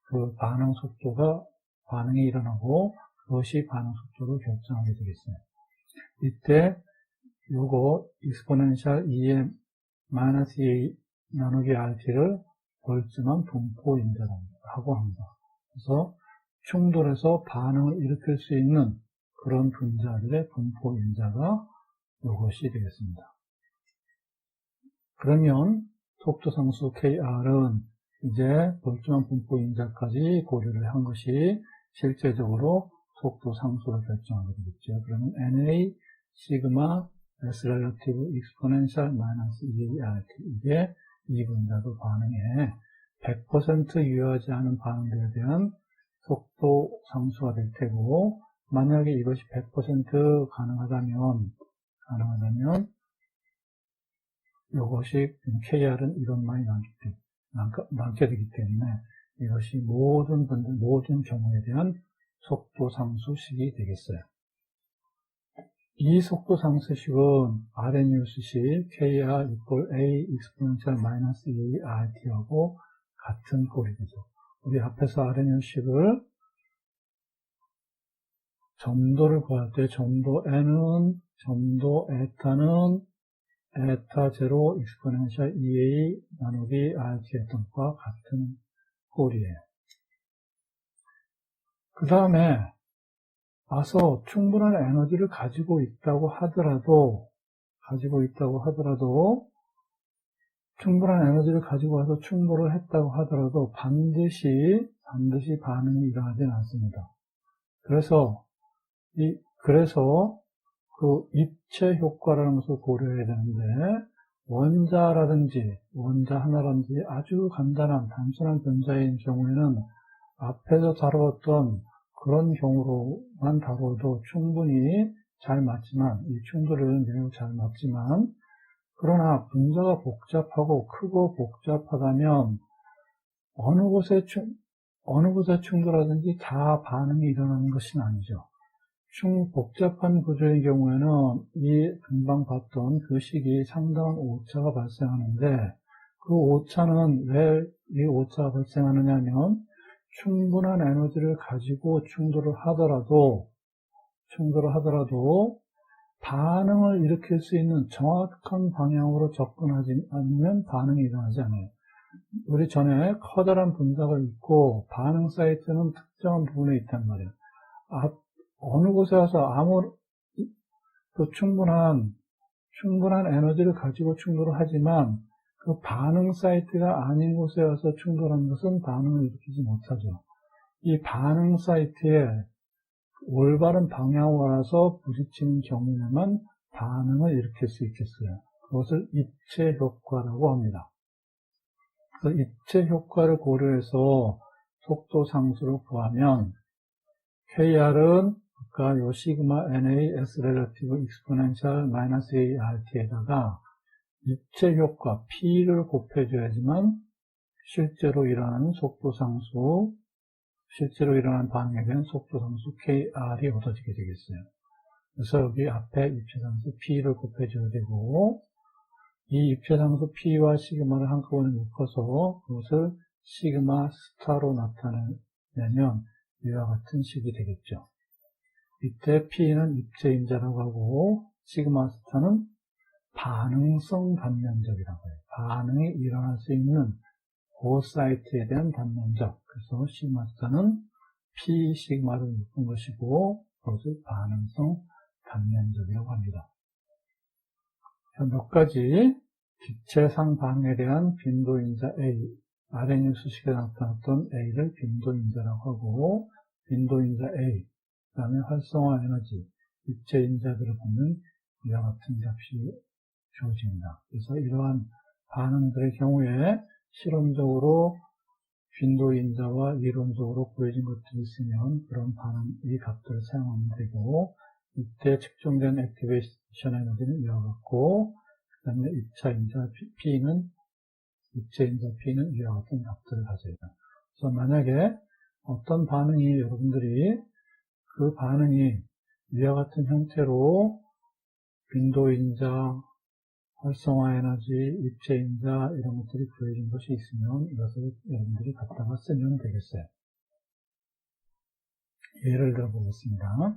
그 반응 속도가, 반응이 일어나고 그것이 반응 속도를 결정하게 되겠어요. 이때 요거 exponential EM 마이너스 EA 나누기 RT를 볼츠만 분포 인자라고 합니다. 그래서 충돌해서 반응을 일으킬 수 있는 그런 분자들의 분포 인자가 이것이 되겠습니다. 그러면 속도상수 KR은 이제 볼츠만 분포 인자까지 고려를 한 것이 실제적으로 속도상수를 결정하게 되겠죠. 그러면 NA 시그마 S relative exponential 마이너스 EART, 이게 이 분자도 반응에 100% 유효하지 않은 반응들에 대한 속도 상수가 될 테고, 만약에 이것이 100% 가능하다면 이것이 KR은 이것만이 남게 되기 때문에 이것이 모든 경우에 대한 속도 상수식이 되겠어요. 이 속도 상수식은 아레니우스식 KR equal A exponential 마이너스 EART하고 같은 꼴이 되죠. 우리 앞에서 아레니우스식을 점도를 구할 때 점도 N은, 점도 에타는 에타 제로 exponential EA 나누기 RT 했던 것과 같은 꼴이에요. 그 다음에 와서 충분한 에너지를 가지고 있다고 하더라도, 충분한 에너지를 가지고 와서 충돌을 했다고 하더라도 반드시 반응이 일어나지는 않습니다. 그래서 그 입체 효과라는 것을 고려해야 되는데, 원자 하나라든지 아주 간단한 단순한 분자인 경우에는 앞에서 다루었던 그런 경우로만 다뤄도 충분히 잘 맞지만, 이 충돌은 매우 잘 맞지만, 그러나 분자가 복잡하고 크고 복잡하다면 어느 곳에 충돌하든지 다 반응이 일어나는 것은 아니죠. 복잡한 구조의 경우에는 이 금방 봤던 그 식이 상당한 오차가 발생하는데, 그 오차는 왜 이 오차가 발생하느냐 하면, 충분한 에너지를 가지고 충돌을 하더라도 반응을 일으킬 수 있는 정확한 방향으로 접근하지 않으면 반응이 일어나지 않아요. 우리 전에 커다란 분자가 있고 반응 사이트는 특정한 부분에 있단 말이에요. 어느 곳에 와서 충분한 에너지를 가지고 충돌을 하지만 그 반응 사이트가 아닌 곳에 와서 충돌하는 것은 반응을 일으키지 못하죠. 이 반응 사이트에 올바른 방향으로 와서 부딪히는 경우에만 반응을 일으킬 수 있겠어요. 그것을 입체 효과라고 합니다. 그래서 입체 효과를 고려해서 속도 상수를 구하면 KR은 아까 요 시그마 NA S relative exponential 마이너스 ART에다가 입체 효과 P를 곱해줘야지만 실제로 일어나는 반응에 대한 속도상수 KR이 얻어지게 되겠어요. 그래서 여기 앞에 입체상수 P를 곱해줘야 되고, 이 입체상수 P와 시그마를 한꺼번에 묶어서 그것을 시그마 스타로 나타내면 이와 같은 식이 되겠죠. 이때 P는 입체인자라고 하고 시그마 스타는 반응성 단면적이라고 해요. 반응이 일어날 수 있는 그 사이트에 대한 단면적. 그래서 시그마 스타는 P 시그마를 묶은 것이고 그것을 반응성 단면적이라고 합니다. 몇 가지 기체상 반응에 대한 빈도인자 A, RNA 수식에 나타났던 A를 빈도인자라고 하고, 빈도인자 A, 그 다음에 활성화 에너지, 입체인자들을 보면 이와 같은 값이 주어집니다. 그래서 이러한 반응들의 경우에 실험적으로 빈도인자와 이론적으로 구해진 것들이 있으면 그런 반응, 이 값들을 사용하면 되고, 이때 측정된 액티베이션 에너지는 이와 같고, 그 다음에 입체인자 P는 이와 같은 값들을 가져요. 그래서 만약에 어떤 반응이 여러분들이 그 반응이 이와 같은 형태로 빈도인자, 활성화 에너지, 입체인자 이런 것들이 구해진 것이 있으면 이것을 여러분들이 갖다가 쓰면 되겠어요. 예를 들어 보겠습니다.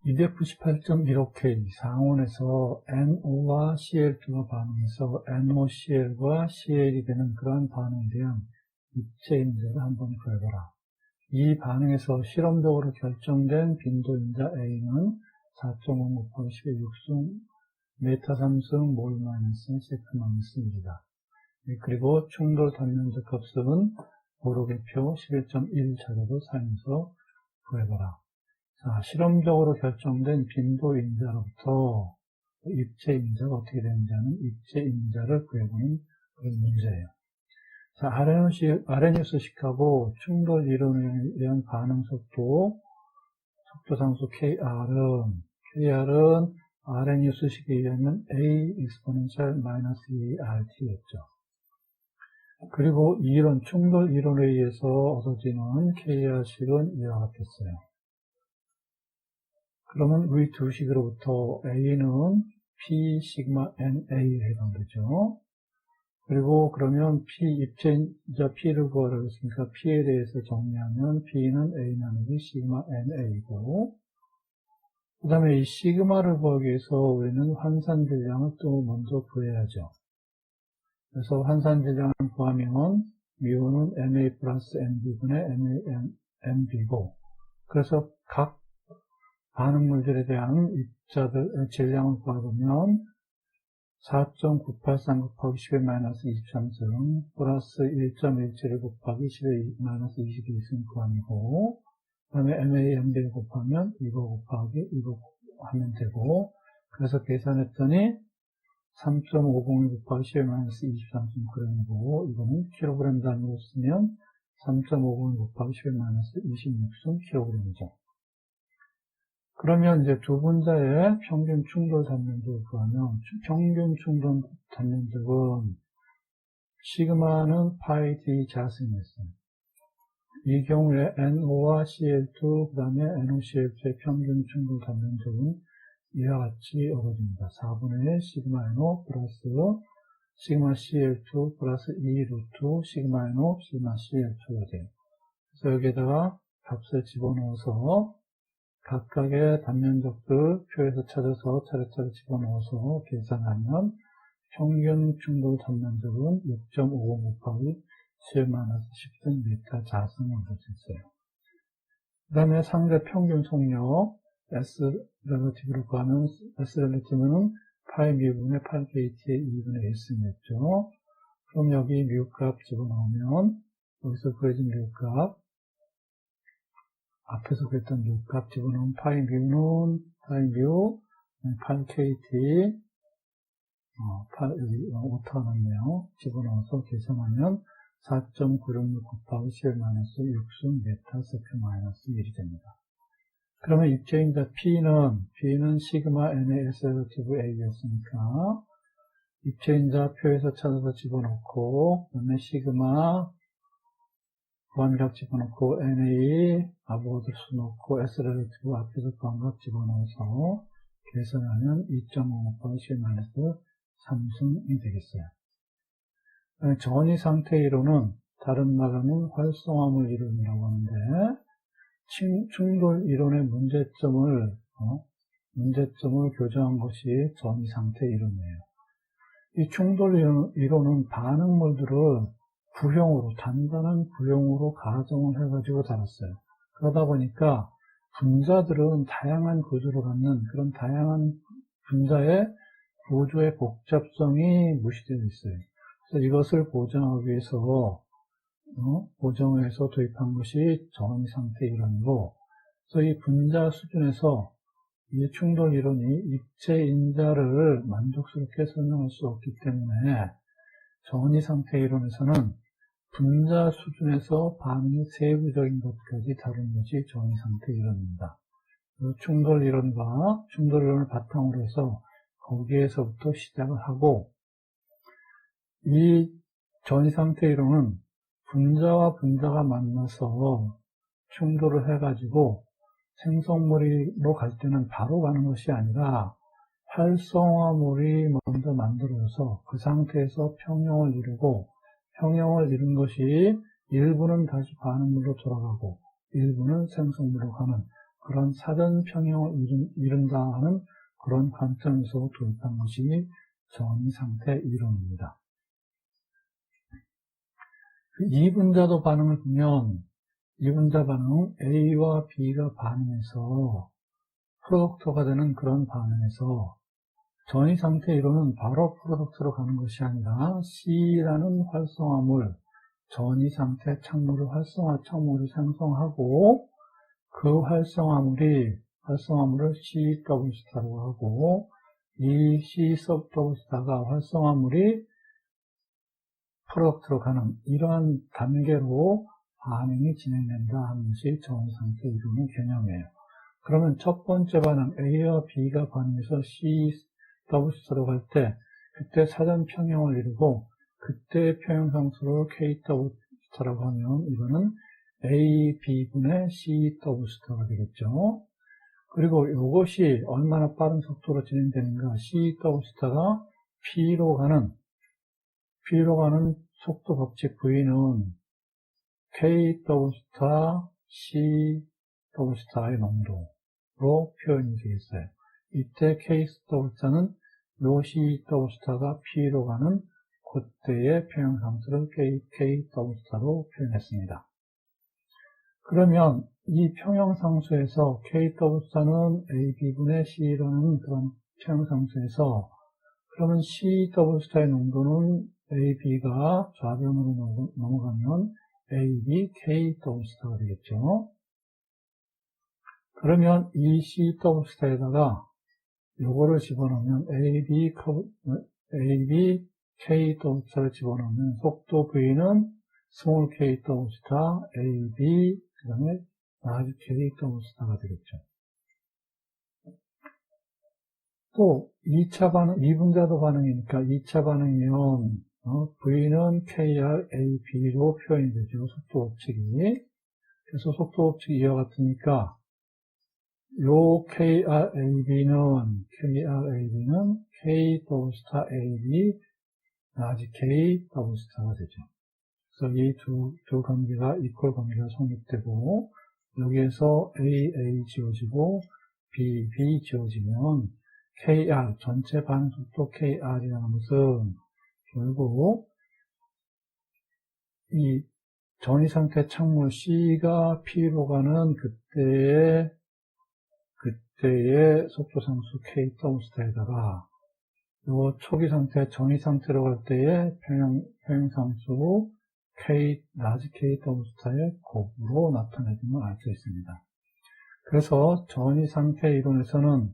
298.15K 상온에서 NO와 CL2가 반응해서 NOCl과 CL이 되는 그러한 반응에 대한 입체인자를 한번 구해봐라. 이 반응에서 실험적으로 결정된 빈도인자 A는 4.5 곱하기 10의 6승 메타 3승 몰 마이너스 세크 마이너스 1이다. 그리고 충돌 단면적 값은 고르개표 11.1 자료도 사용해서 구해봐라. 자, 실험적으로 결정된 빈도인자로부터 입체인자가 어떻게 되는지 하는 입체인자를 구해보는 그런 문제예요. 자, RNA 수식하고 충돌 이론에 의한 반응 속도 상수 KR은 RNA 수식에 의하면 A exponential minus ERT였죠. 그리고 이론, 충돌 이론에 의해서 얻어지는 KR식은 이와 같았어요. 그러면 이 두 식으로부터 A는 P 시그마 NA에 해당되죠. 그리고 그러면 P 입체인자 P를 구하라고 했으니까 P에 대해서 정리하면 P는 A 나누기 시그마 NA고, 그 다음에 이 시그마를 구하기 위해서 우리는 환산질량을 또 먼저 구해야죠. 그래서 환산질량을 구하면 μ는 NA 플러스 NB분의 NB고, 그래서 각 반응물들에 대한 입자들, 질량을 구하보면 4.983 곱하기 10의 마이너스 23승 플러스 1.17 곱하기 10의 마이너스 22승 구함이고, 그 다음에 MAMB를 곱하면 이거 곱하기 이거 하면 되고, 그래서 계산했더니 3.501 곱하기 10의 마이너스 23승 그램이고, 이거는 킬로그램 단위로 쓰면 3.501 곱하기 10의 마이너스 26승 킬로그램이죠. 그러면 이제 두 분자의 평균 충돌 단면적을 구하면, 평균 충돌 단면적은 시그마는 파이 D 자승이었어요. 이 경우에 NO와 CL2, 그 다음에 NOCl2의 평균 충돌 단면적은 이와 같이 얻어집니다. 4분의 1 시그마 NO 플러스 시그마 CL2 플러스 2 루트 시그마 NO 시그마 CL2가 돼요. 그래서 여기에다가 값을 집어넣어서 각각의 단면적들 표에서 찾아서 차례차례 집어넣어서 계산하면 평균 충돌 단면적은 6.55 곱하기 10-10승 미터 자승을 얻을 수 있어요. 그 다음에 상대 평균 속력 S 렐러티브로 구하면 S 렐러티브는 파이 미분의 8KT의 2분의 1승이었죠. 그럼 여기 뮤 값 집어넣으면 여기서 구해진 뮤 값, 앞에서 그랬던 뮤 값 집어넣으면 파이 뮤는 파이 뮤 8KT 여기 오타가 났네요. 집어넣어서 계산하면 4.966 곱하기 10-6승 메타 세크 마이너스 1이 됩니다. 그러면 입체인자 P는 시그마 NAS 렐러티브 A였으니까 입체인자 표에서 찾아서 집어넣고, 그 다음에 시그마 구함값 집어넣고, NA 아보가드로 넣고, S 렐러티브 앞에서 구함값 집어넣어서 계산하면 2.5 곱하기 10-3승이 되겠어요. 전이 상태 이론은 다른 말로는 활성화물 이론이라고 하는데, 충돌 이론의 문제점을 교정한 것이 전이 상태 이론이에요. 이 충돌 이론은 반응물들을 단단한 구형으로 가정을 해가지고 달았어요. 그러다 보니까 분자들은 다양한 구조를 갖는 그런 다양한 분자의 구조의 복잡성이 무시되어 있어요. 그래서 이것을 보정하기 위해서 보정해서 도입한 것이 전이상태 이론이고, 그래서 이 분자 수준에서 이 충돌 이론이 입체 인자를 만족스럽게 설명할 수 없기 때문에 전이상태 이론에서는 분자 수준에서 반응이 세부적인 것까지 다루는 것이 전이상태 이론입니다. 충돌 이론을 바탕으로 해서 거기에서부터 시작을 하고, 이 전이상태 이론은 분자와 분자가 만나서 충돌을 해가지고 생성물로 갈 때는 바로 가는 것이 아니라 활성화물이 먼저 만들어져서 그 상태에서 평형을 이루고, 평형을 이룬 것이 일부는 다시 반응물로 돌아가고 일부는 생성물로 가는 그런 사전 평형을 이룬다 하는 그런 관점에서 도입한 것이 전이상태 이론입니다. 이분자도 반응을 보면 이분자 반응은 A와 B가 반응해서 프로덕트가 되는 그런 반응에서 전이상태 이론은 바로 프로덕트로 가는 것이 아니라 C라는 활성화물, 전이상태 착물을 착물을 생성하고 그 활성화물을 CW스타라고 하고, 이 CW스타가 활성화물이 프로덕트로 가는 이러한 단계로 반응이 진행된다 하는 것이 전이상태 이론의 개념이에요. 그러면 첫 번째 반응 A와 B가 반응해서 CW스타로 갈 때 그때 사전 평형을 이루고 그때 평형상수를 KW스타라고 하면 이거는 A, B분의 CW스타가 되겠죠. 그리고 이것이 얼마나 빠른 속도로 진행되는가, CW스타가 P로 가는 속도 법칙 V는 KW스타, CW스타의 농도로 표현이 되겠어요. 이때 KW스타는 요 CW스타가 P로 가는 그때의 평형상수를 KW스타로 표현했습니다. 그러면 이 평형상수에서 KW스타는 AB분의 C라는 그런 평형상수에서 그러면 CW스타의 농도는 AB가 좌변으로 넘어가면 AB, KW스타가 되겠죠. 그러면 이 CW스타에다가 요거를 집어넣으면 AB, KW스타를 집어넣으면 속도 V는 스몰 KW스타, AB, 그 다음에 라지 KW스타가 되겠죠. 또 2차 반응, 이분자도 반응이니까 2차 반응이면 V는 KR, AB로 표현이 되죠. 속도 법칙이. 그래서 속도 법칙이 이와 같으니까 요 KRAB는 KW스타 AB, 라지 KW스타가 되죠. 그래서 이 두 관계가 이퀄 관계가 성립되고 여기에서 AA 지워지고 BB 지워지면 KR, 전체 반응 속도 KR이라는 것은 결국 이 전이상태 착물 C가 P로 가는 그때의 속도 상수 KW스타에다가 요 초기 상태, 전이상태로 갈 때의 평형상수 라지 KW스타의 곱으로 나타내주면 알 수 있습니다. 그래서 전이상태 이론에서는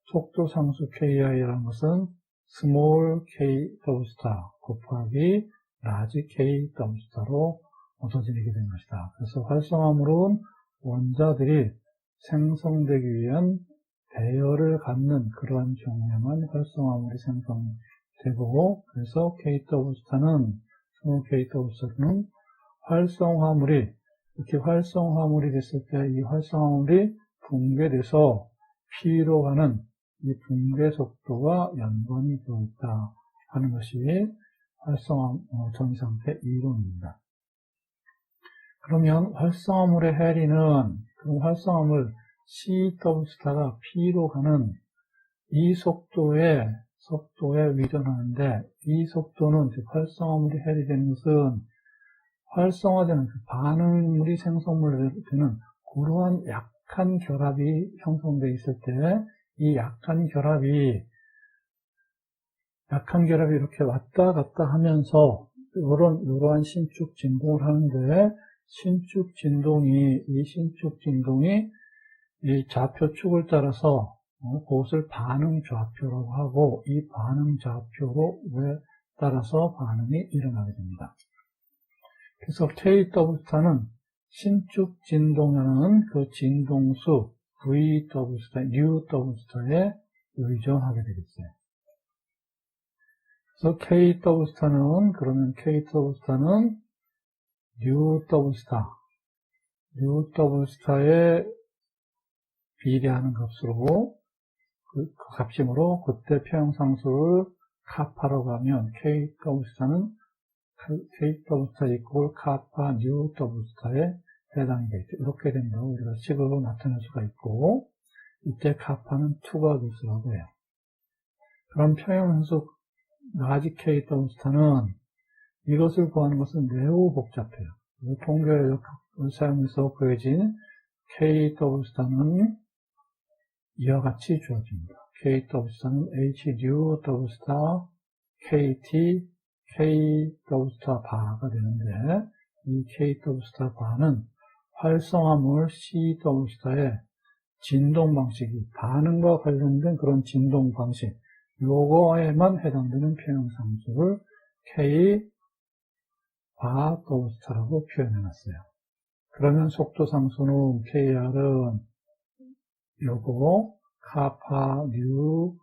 속도 상수 KI라는 것은 스몰 KW스타 곱하기 라지 KW스타로 얻어지게 된 것이다. 그래서 활성화물은 원자들이 생성되기 위한 배열을 갖는 그러한 경우에만 활성화물이 생성되고, 그래서 KW스타는 스몰 KW스타는 이렇게 활성화물이 됐을 때 이 활성화물이 붕괴돼서 P로 가는 이 붕괴 속도와 연관이 되어 있다 하는 것이 전이상태 이론입니다. 그러면 활성화물의 해리는 활성화물 CW스타가 P로 가는 이 속도에 위전하는데, 이 속도는 즉 활성화물이 해리되는 것은 활성화되는 반응물이 생성물이 되는 그러한 약한 결합이 형성되어 있을 때 이 약한 결합이 이렇게 왔다 갔다 하면서 이러한 신축 진동을 하는데 이 신축 진동이 이 좌표축을 따라서 그것을 반응 좌표라고 하고 이 반응 좌표로 따라서 반응이 일어나게 됩니다. 그래서 KW 스타는 신축 진동하는 그 진동수 VW 스타, UW 스타에 의존하게 되겠어요. 그래서 KW 스타는 UW 스타에 비례하는 값으로 그 값심으로 그때 평형상수를 카파라고 하면 KW 스타는 KW 스타 이퀄 카파 UW 스타에 해당이 되겠죠. 이렇게 된다고 우리가 식으로 나타낼 수가 있고, 이때 카파는 2가 기수라고 해요. 그럼 평형상수 라지 KW 스타는 이것을 구하는 것은 매우 복잡해요. 통계를 사용해서 구해진 KW 스타는 이와 같이 주어집니다. KW 스타는 HUW 스타 KT KW 스타 바가 되는데, 이 KW 스타 바는 활성화물 CW 스타의 진동 방식이 반응과 관련된 그런 진동 방식, 요거에만 해당되는 평형상수를 K 바 W 스타라고 표현해놨어요. 그러면 속도상수는 KR은 요거 카파 뉴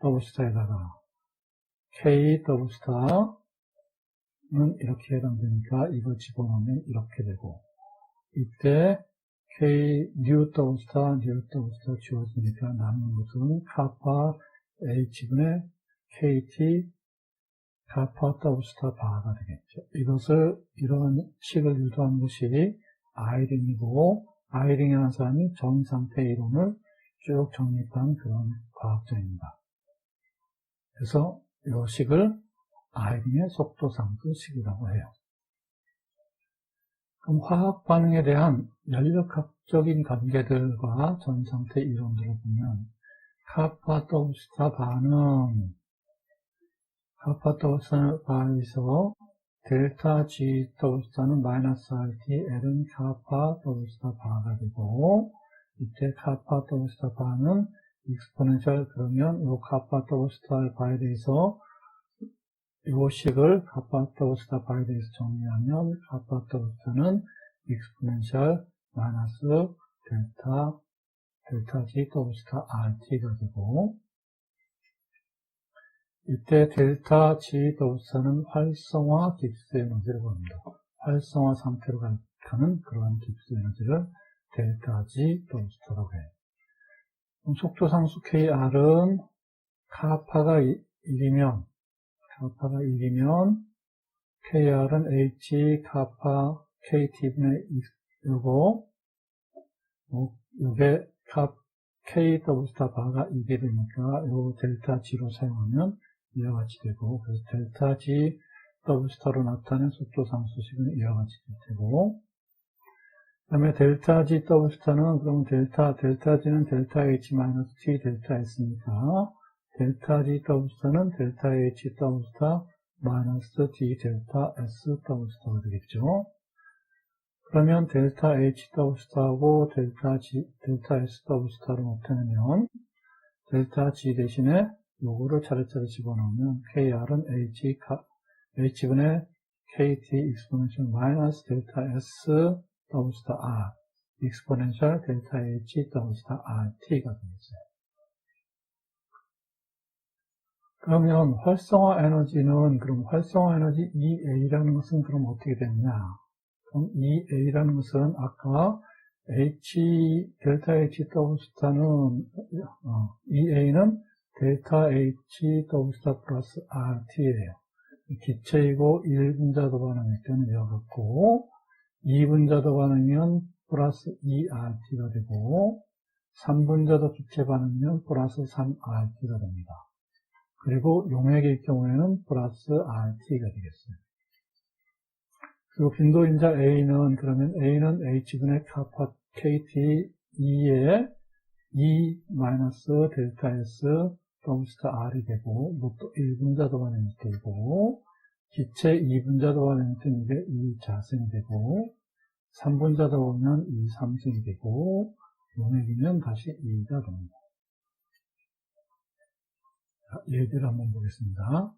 W 스타에다가 K W 스타는 이렇게 해당되니까 이거 집어넣으면 이렇게 되고, 이때 K 뉴 W 스타 주어지니까 남는 것은 카파 H분의 KT 카파 W 스타 바가 되겠죠. 이런 식을 유도하는 것이 아이링이고, 아이링이라는 사람이 전상태 이론을 쭉 정립한 그런 과학자입니다. 그래서 이 식을 아이링의 속도상수식이라고 해요. 그럼 화학 반응에 대한 연력학적인 관계들과 전상태 이론들을 보면, 카파 W 스타 바는 카파 W 스타 바에서 델타 G W 스타는 마이너스 RT, L은 카파 W 스타 바가 되고, 이때 카파 W 스타 바는 익스포넨셜, 그러면 이 카파 W 스타 바에 대해서 이 식을 카파 W 스타 바에 대해서 정리하면 카파 W 스타는 익스포넨셜 마이너스 델타 G W 스타 RT가 되고, 이때 델타 G W 스타는 활성화 깁스 에너지를 보입니다. 활성화 상태로 가는 그러한 깁스 에너지를 델타 G W 스타라고 해요. 속도상수 KR은 카파가 1이면 KR은 H 카파 KT분의 요게 KW 스타 바가 2게 되니까 요 델타 G로 사용하면 이와 같이 되고, 그래서 델타 G W 스타로 나타낸 속도상수식은 이와 같이 되고, 그 다음에 델타 G W 스타는 그럼 델타 G는 델타 H 마이너스 T 델타 S니까 델타 G W 스타는 델타 H W 스타 마이너스 T 델타 S W 스타가 되겠죠. 그러면 델타 H W 스타하고 델타 S W 스타를 나타내면 델타 G 대신에 요거를 차례차례 집어넣으면 KR은 H분의 KT 익스포넨셜 마이너스 델타 S W 스타 R 익스포넨셜 델타 H W 스타 RT가 되겠어요. 그러면 활성화 에너지는, 그럼 활성화 에너지 EA라는 것은 그럼 어떻게 되느냐? 그럼 EA라는 것은 아까 델타 H W 스타는, EA는 델타 H W 스타 플러스 RT예요. 기체이고 1분자도 반응일 때는 이와 같고, 2분자도 반응이면 플러스 2RT가 되고, 3분자도 기체 반응이면 플러스 3RT가 됩니다. 그리고 용액일 경우에는 플러스 RT가 되겠어요. 그리고 빈도인자 A는, 그러면 A는 H분의 카파 KT E에 E 마이너스 델타 S 더블 스타 R이 되고, 이것도 1분자 도반 유니트이고, 기체 2분자 도반 유니트는 이게 E 자승이 되고, 3분자 도반은 E 삼승이 되고, 용액이면 다시 E가 됩니다. 자, 예제를 한번 보겠습니다.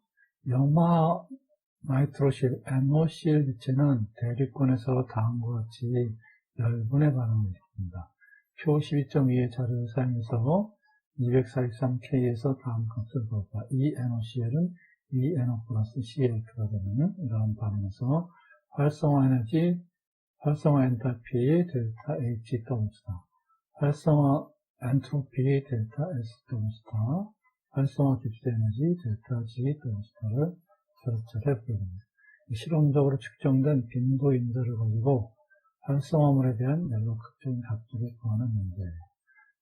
염화 나이트로실, NOCl 기체는 대립권에서 다음과 같이 열분의 반응을 일으킵니다. 표 12.2의 자료를 사용해서 243K에서 다음 값을 구하다. 이 NOCl은 이 NO 플러스 CL2가 되는 이러한 반응에서 활성화 에너지, 활성화 엔탈피 델타 H 더블스타, 활성화 엔트로피 델타 S 더블스타, 활성화 깁스 에너지 델타 G 더블스타를 결합해 보입니다. 실험적으로 측정된 빈도 인자를 가지고 활성화물에 대한 연락학적인 합적을 구하는 문제예요.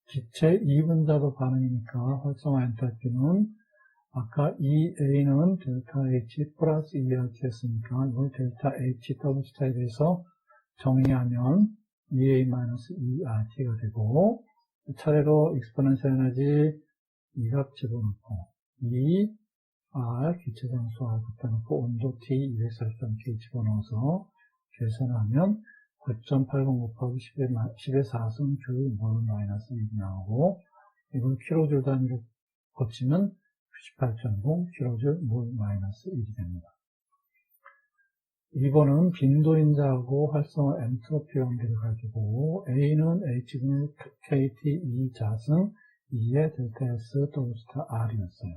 기체 2분자도 반응이니까 활성화 엔탈피는 아까 EA는 델타 H 플러스 ERT 했으니까 이걸 델타 H 더블 스타에 대해서 정의하면 EA-ERT가 되고, 차례로 익스포넨셜 에너지 2값 집어넣고, R 기체 장수 R 갖다 놓고 온도 T 243K 집어넣어서 계산하면 9.80 곱하기 10의 4승 줄 몰 마이너스 1이 나오고, 이걸 킬로줄 단위로 고치면 98.0 킬로줄 몰 마이너스 1이 됩니다. 2번은 빈도인자하고 활성화 엔트로피 관계를 가지고 A는 H분의 KT 2 자승 2의 델타 S 더블 스타 R이었어요.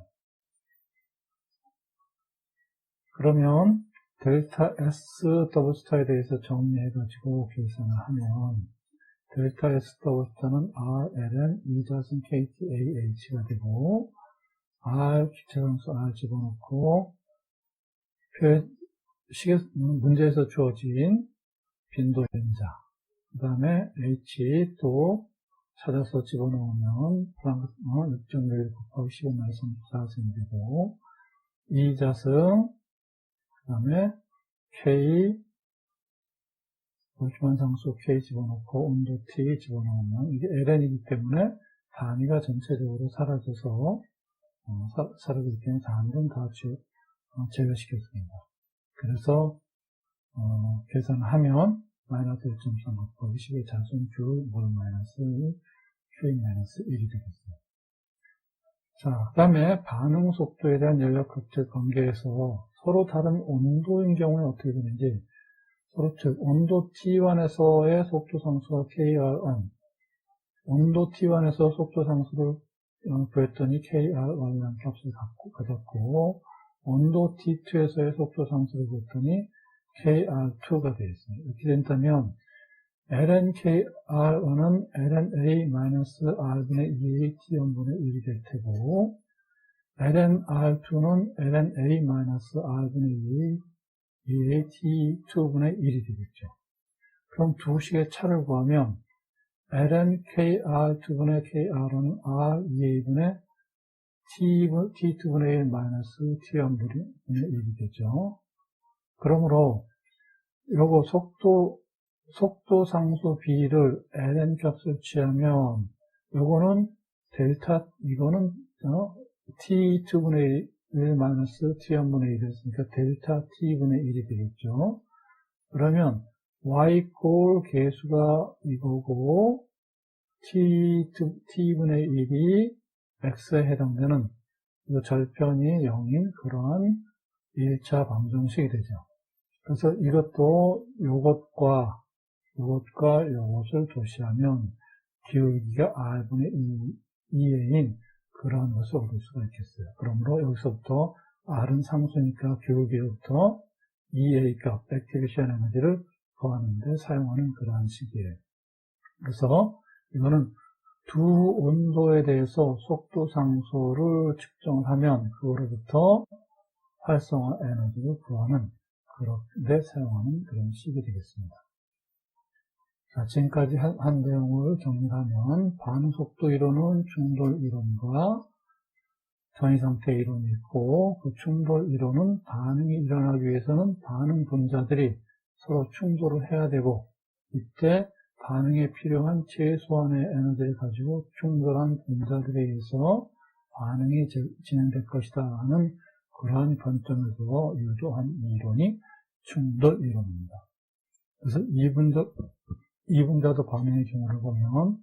그러면 델타 S 더블 스타에 대해서 정리해가지고 계산을 하면 델타 S 더블 스타는 RLN 2 자승 KT AH가 되고, R 기체함수 R 집어넣고 문제에서 주어진 빈도인자, 그 다음에 H 또 찾아서 집어넣으면 플랑크 6.1 곱하기 15마이너스 34승이 되고, 2자승, 그 다음에 K 볼트만 상수 K 집어넣고 온도 T 집어넣으면 이게 LN이기 때문에 단위가 전체적으로 사라져서 사라지기 때문에 단위는 다 제외시켰습니다. 그래서 계산하면 마이너스 1.3 곱하기 10의 자승 줄 몰 마이너스 Q 마이너스 1이 되겠어요. 자, 그 다음에 반응 속도에 대한 연력학적 관계에서 서로 다른 온도인 경우에 어떻게 되는지, 서로 즉 온도 T1에서의 속도 상수가 KR1, 온도 T1에서 속도 상수를 구했더니 KR1이라는 값을 가졌고, 온도 T2에서의 속도 상수를 구했더니 KR2가 되어 있습니다. 이렇게 된다면 lnKR1은 lna-r분의 2a T1분의 1이 될 테고, lnR2는 lna-r분의 2a T2분의 1이 되겠죠. 그럼 두 식의 차를 구하면 lnKR2분의 KR1은 R2a분의 T2분의 1 마이너스 T1분의 1이 되죠. 그러므로 요거 속도 상수 B를 ln 값을 취하면 요거는 델타, 이거는 T2분의 1 마이너스 T1분의 1이었으니까 델타 T분의 1이 되겠죠. 그러면 Y 꼴 계수가 이거고 T분의 1이 X에 해당되는 이 절편이 0인 그러한 1차 방정식이 되죠. 그래서 이것도 요것과 요것을 도시하면 기울기가 R분의 2a인 그러한 것을 얻을 수가 있겠어요. 그러므로 여기서부터 R은 상수니까 기울기로부터 2a 값, 액티비션 에너지를 구하는데 사용하는 그러한 식이에요. 그래서 이거는 두 온도에 대해서 속도 상수를 측정을 하면 그거로부터 활성화 에너지를 구하는 그런데 사용하는 그런 식이 되겠습니다. 자, 지금까지 한 내용을 정리하면 반응 속도 이론은 충돌 이론과 전이 상태 이론이 있고, 그 충돌 이론은 반응이 일어나기 위해서는 반응 분자들이 서로 충돌을 해야 되고, 이때 반응에 필요한 최소한의 에너지를 가지고 충돌한 분자들에 의해서 반응이 진행될 것이다 하는 그러한 관점을 두어 유도한 이론이 충돌 이론입니다. 그래서 이분자도 반응의 경우를 보면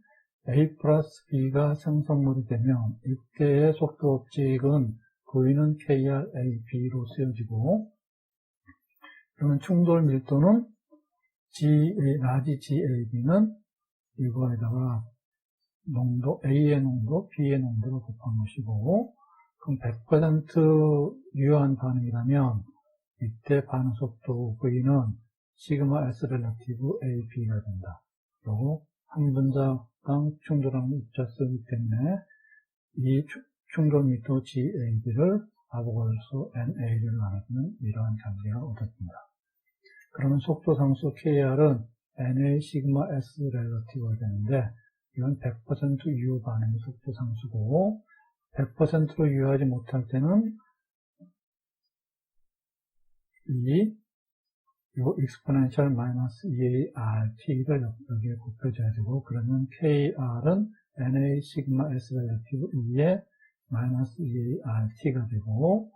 A 플러스 B가 생성물이 되면 이때의 속도 법칙은 V는 KR AB로 쓰여지고, 그러면 충돌 밀도는 라지 GAB는 이거에다가 농도, A의 농도, B의 농도를 곱한 것이고, 그럼 100% 유효한 반응이라면 이때 반응 속도 V는 시그마 S 렐러티브 AB가 된다. 그리고 한 분자당 충돌하는 입자수이기 때문에 이 충돌 밀도 GAB를 아보가드로 NA를 나누는 이러한 관계가 얻어집니다. 그러면 속도 상수 KR은 NA 시그마 S 렐러티브가 되는데, 이건 100% 유효 반응의 속도 상수고, 100%로 유효하지 못할 때는 이거 exponential 마이너스 EART를 여기에 곱해줘야 되고, 그러면 KR은 NA 시그마 S 렐러티브 2에 마이너스 EART가 되고,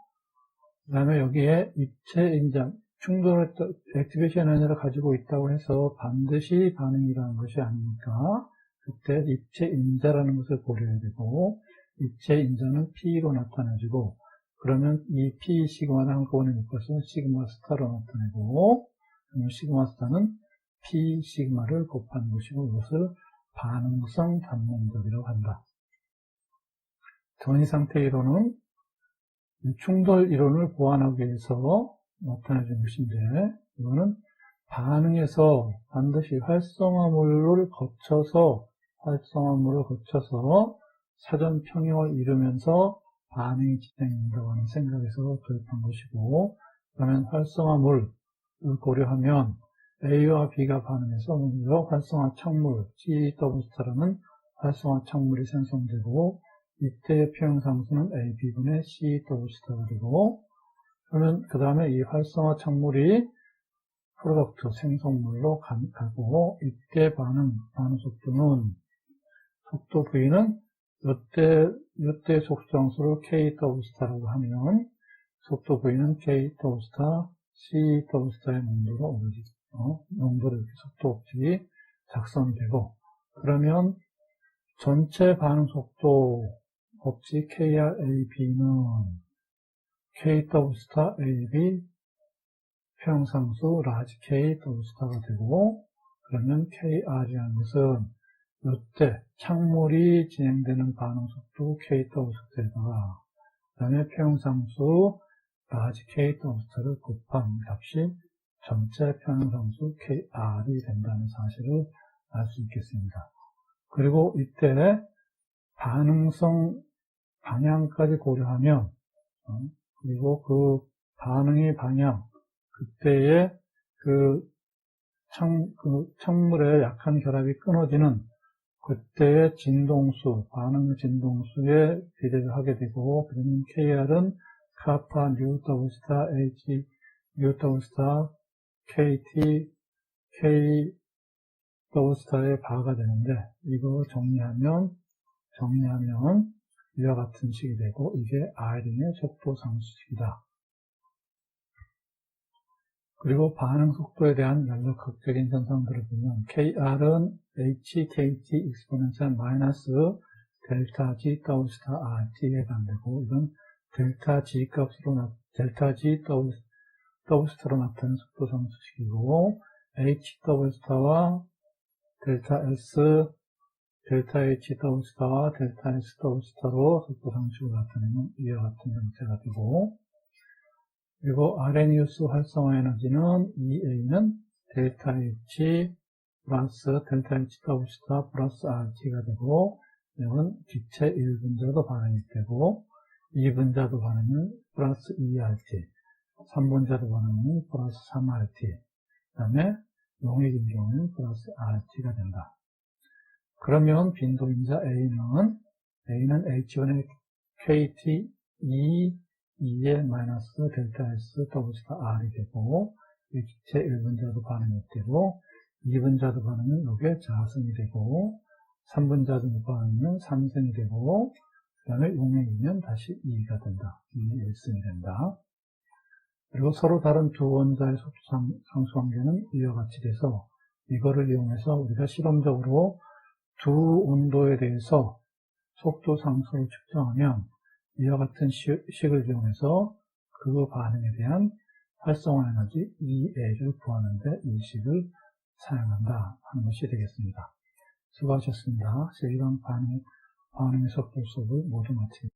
그 다음에 여기에 입체 인장, 충돌을, 액티베이션 에너지를 가지고 있다고 해서 반드시 반응이라는 것이 아니니까, 그때 입체 인자라는 것을 고려해야 되고, 입체 인자는 P로 나타내지고, 그러면 이 P 시그마를 한꺼번에 묶어서 시그마 스타로 나타내고, 그러면 시그마 스타는 P 시그마를 곱한 것이고, 이것을 반응성 단면적이라고 한다. 전이 상태 이론은 충돌 이론을 보완하기 위해서 나타내준 것인데, 이거는 반응에서 반드시 활성화물을 거쳐서 사전 평형을 이루면서 반응이 진행된다고 하는 생각에서 도입한 것이고, 그러면 활성화물을 고려하면 A와 B가 반응해서 먼저 활성화 착물, CW 스타라는 활성화 착물이 생성되고, 이때의 평형상수는 A, B분의 CW 스타가 되고, 그러면 그 다음에 이 활성화 착물이 프로덕트 생성물로 가고, 이때 반응 속도는, 속도 V는 이때 속도상수를 KW 스타라고 하면, 속도 V는 KW 스타, CW 스타의 농도로 이렇게 속도 법칙이 작성되고, 그러면 전체 반응 속도 법칙 KRAB는 KW 스타 AB 평상수 라지 KW 스타가 되고, 그러면 KR이라는 것은 이때 착물이 진행되는 반응 속도 KW 스타에다가 그 다음에 평상수 라지 KW 스타를 곱한 값이 전체 평형상수 KR이 된다는 사실을 알 수 있겠습니다. 그리고 이때 반응성 방향까지 고려하면, 그리고 그 반응의 방향, 그때의 착물의 약한 결합이 끊어지는 그때의 진동수, 반응 진동수에 비례를 하게 되고, 그러면 KR은 카파 뉴 W 스타 H 뉴 W 스타 KT K W 스타의 바가 되는데, 이거 정리하면 이와 같은 식이 되고, 이게 R인의 속도 상수식이다. 그리고 반응 속도에 대한 연력학적인 현상들을 보면, KR은 HKT exponential 마이너스 델타 G W 스타 RT에 해당되고, 이건 델타 G 값으로 델타 G W 스타로 나타나는 속도 상수식이고, HW 스타와 델타 S, 델타 HW 스타와 델타 SW 스타로 속도 상수식을 나타내는 이와 같은 형태가 되고, 그리고 아레니우스 활성화 에너지는 EA는 델타 H 플러스 델타 HW 스타 플러스 RT가 되고, 이건 기체 1분자도 반응이 되고, 2분자도 반응은 플러스 2RT, 3분자도 반응은 플러스 3RT, 그 다음에 용액인 경우는 플러스 RT가 된다. 그러면 빈도인자 A는 H1의 KT 2의 마이너스 델타 S W 스타 R이 되고, 이 기체 1분자도 반응이 되고, 2분자도 반응은 이게 자승이 되고, 3분자도 반응은 3승이 되고, 그 다음에 용액이면 다시 2가 된다. 2의 1승이 된다. 그리고 서로 다른 두 원자의 속도 상수 관계는 이와 같이 돼서 이거를 이용해서 우리가 실험적으로 두 온도에 대해서 속도 상수를 측정하면 이와 같은 식을 이용해서 그 반응에 대한 활성화 에너지 EA를 구하는데 이 식을 사용한다 하는 것이 되겠습니다. 수고하셨습니다. 제1번 반응의 속도 수업을 모두 마칩니다.